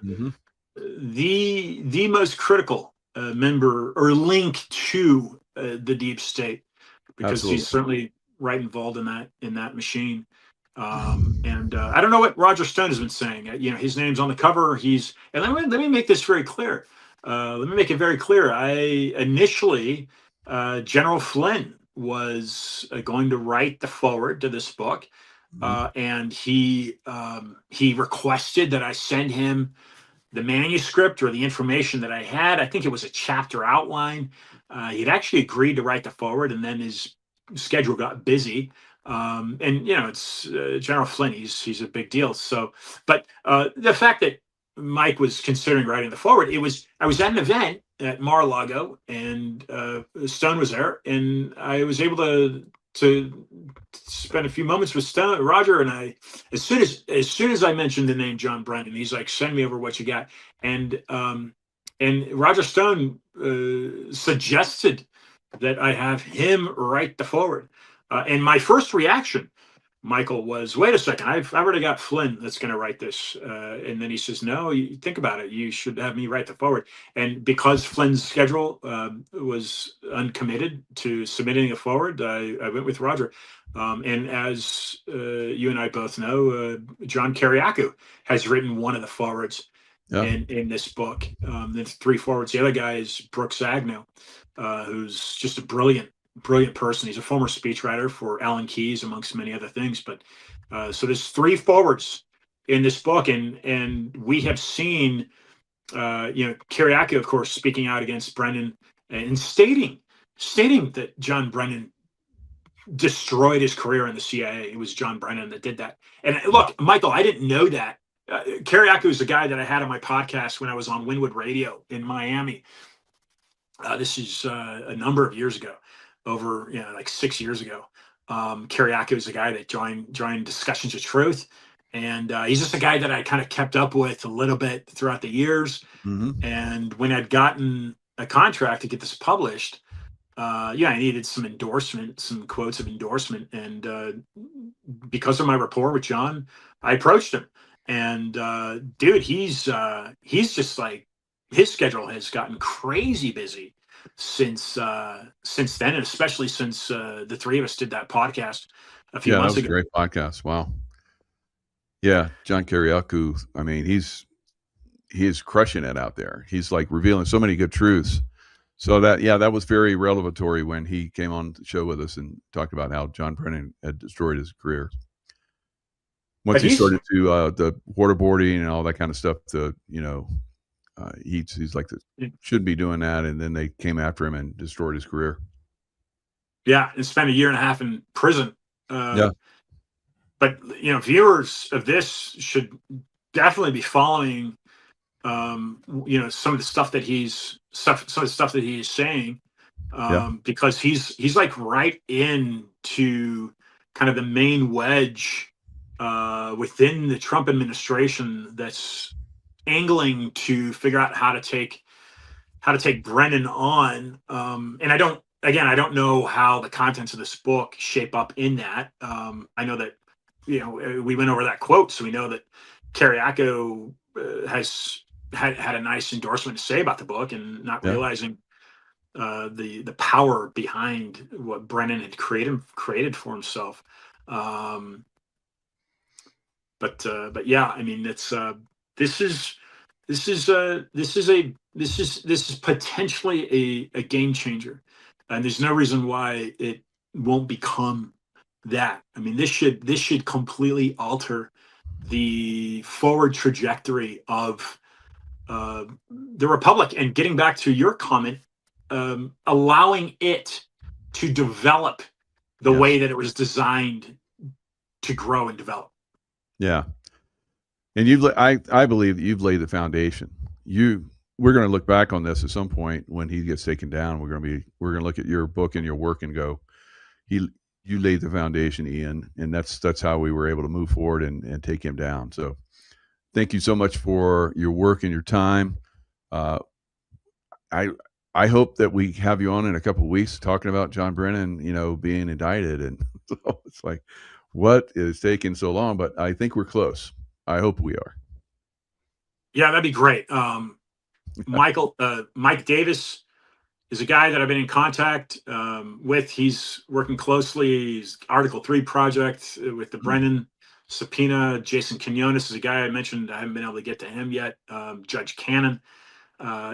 most critical member or link to the deep state, because he's certainly right involved in that machine. And I don't know what Roger Stone has been saying. His name's on the cover. And let me make this very clear. Let me make it very clear. Initially, General Flynn was going to write the foreword to this book. And he requested that I send him the manuscript or the information that I had. I think it was a chapter outline. He'd actually agreed to write the foreword, and then his schedule got busy. And it's General Flynn. He's a big deal. So, but the fact that Mike was considering writing the foreword, I was at an event at Mar-a-Lago, and Stone was there, and I was able to spend a few moments with Roger, and I, as soon as I mentioned the name John Brennan, he's like, "Send me over what you got." And Roger Stone suggested that I have him write the foreword. And my first reaction, Michael, was, wait a second, I've already got Flynn that's going to write this. And then he says, no, you think about it. You should have me write the foreword. And because Flynn's schedule was uncommitted to submitting a foreword, I went with Roger. And as you and I both know, John Kiriakou has written one of the forewords in this book. There's 3 forewords. The other guy is Brooks Agnew, who's just a brilliant person. He's a former speechwriter for Alan Keyes, amongst many other things. But so there's 3 forewords in this book, and we have seen, Kiriakou, of course, speaking out against Brennan and stating that John Brennan destroyed his career in the CIA. It was John Brennan that did that. And look, Michael, I didn't know that. Kiriakou is a guy that I had on my podcast when I was on Wynwood Radio in Miami. This is a number of years ago. Over like 6 years ago. Kiriakou is a guy that joined Discussions of Truth, and he's just a guy that I kind of kept up with a little bit throughout the years. And when I'd gotten a contract to get this published, I needed some endorsement, some quotes of endorsement, and because of my rapport with John, I approached him. And dude, he's just like, his schedule has gotten crazy busy since then, and especially since the 3 of us did that podcast a few Yeah, that months was a ago. great podcast. Wow. Yeah, John Kiriakou. I mean, he is crushing it out there. He's like revealing so many good truths. So that was very revelatory when he came on the show with us and talked about how John Brennan had destroyed his career. Once But he he's started to the waterboarding and all that kind of stuff, he's like shouldn't be doing that, and then they came after him and destroyed his career. yeah, and spent a year and a half in prison. Yeah. But viewers of this should definitely be following some of the stuff that he's saying, because he's like right into kind of the main wedge within the Trump administration that's angling to figure out how to take Brennan on. And I don't know how the contents of this book shape up in that. I know that we went over that quote, so we know that Kiriakou has had a nice endorsement to say about the book, and not realizing the power behind what Brennan had created for himself. But yeah, I mean, it's this is potentially a game changer, and there's no reason why it won't become that. I mean, this should completely alter the forward trajectory of the republic. And getting back to your comment, allowing it to develop the way that it was designed to grow and develop. Yeah. And I believe that you've laid the foundation. We're going to look back on this at some point when he gets taken down. We're going to look at your book and your work and go, you laid the foundation, Ian, and that's how we were able to move forward and take him down. So thank you so much for your work and your time. I hope that we have you on in a couple of weeks talking about John Brennan, being indicted. And so it's like, what is taking so long? But I think we're close. I hope we are. Yeah, that'd be great. Mike Davis is a guy that I've been in contact with. He's working closely. He's Article 3 project with the Brennan subpoena. Jason Quinones is a guy I mentioned. I haven't been able to get to him yet. Judge Cannon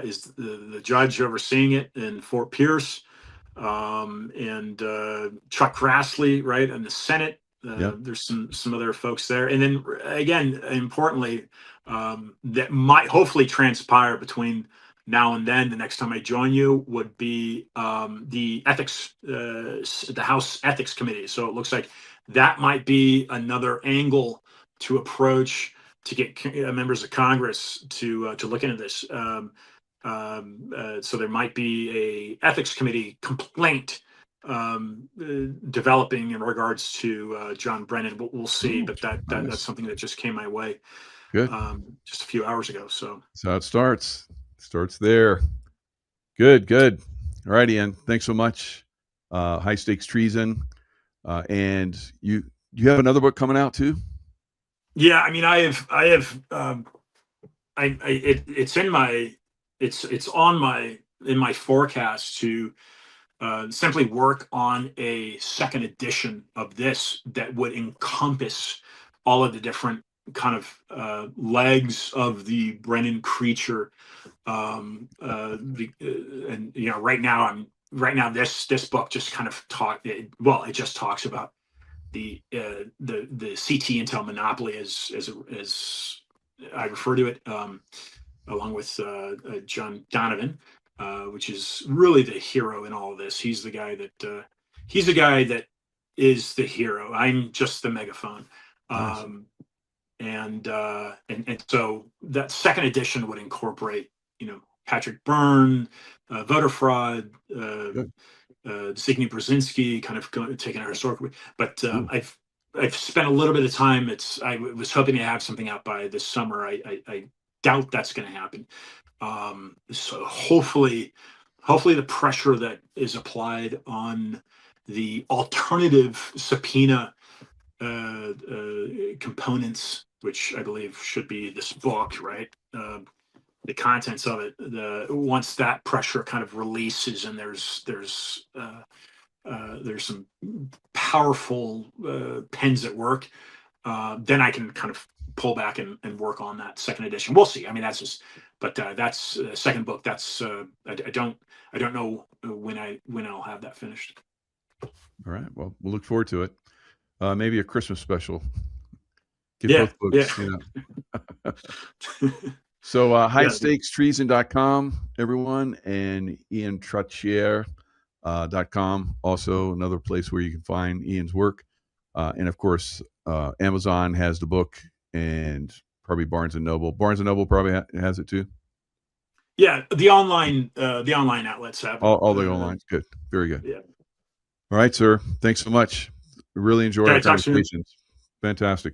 is the judge overseeing it in Fort Pierce. And Chuck Grassley, right, in the Senate. There's some other folks there. And then again, importantly, that might hopefully transpire between now and then, the next time I join you, would be the ethics, the House Ethics Committee. So it looks like that might be another angle to approach to get members of Congress to look into this. So there might be a ethics committee complaint developing in regards to John Brennan. We'll see, but that's something that just came my way. Good. Just a few hours ago. So it starts. Starts there. Good. All right, Ian. Thanks so much. High Stakes Treason. And you have another book coming out too? Yeah, I mean, it's in my forecast to simply work on a second edition of this that would encompass all of the different kind of legs of the Brennan creature. And right now this book just kind of it just talks about the CT Intel monopoly as I refer to it, along with John Donovan, which is really the hero in all of this. He's the guy that is the hero. I'm just the megaphone. Nice. And so that second edition would incorporate, Patrick Byrne, voter fraud, Zbigniew Brzezinski, kind of taking our historical. But I've spent a little bit of time. I was hoping to have something out by this summer. I doubt that's going to happen. So hopefully the pressure that is applied on the alternative subpoena components, which I believe should be this book, right? The contents of it. Once that pressure kind of releases, and there's there's some powerful pens at work, then I can kind of pull back and work on that second edition. We'll see. I mean, that's just, but that's second book. That's I don't know when I'll have that finished. All right. Well, we'll look forward to it. Maybe a Christmas special. Get Yeah, both books. yeah. You know. So highstakestreason.com, everyone, and iantrottier.com, also another place where you can find Ian's work. And of course, Amazon has the book, and probably Barnes and Noble. Barnes and Noble probably has it too. Yeah, the online outlets have all the online. Good, very good. Yeah. All right, sir. Thanks so much. Really enjoyed our conversations. Fantastic.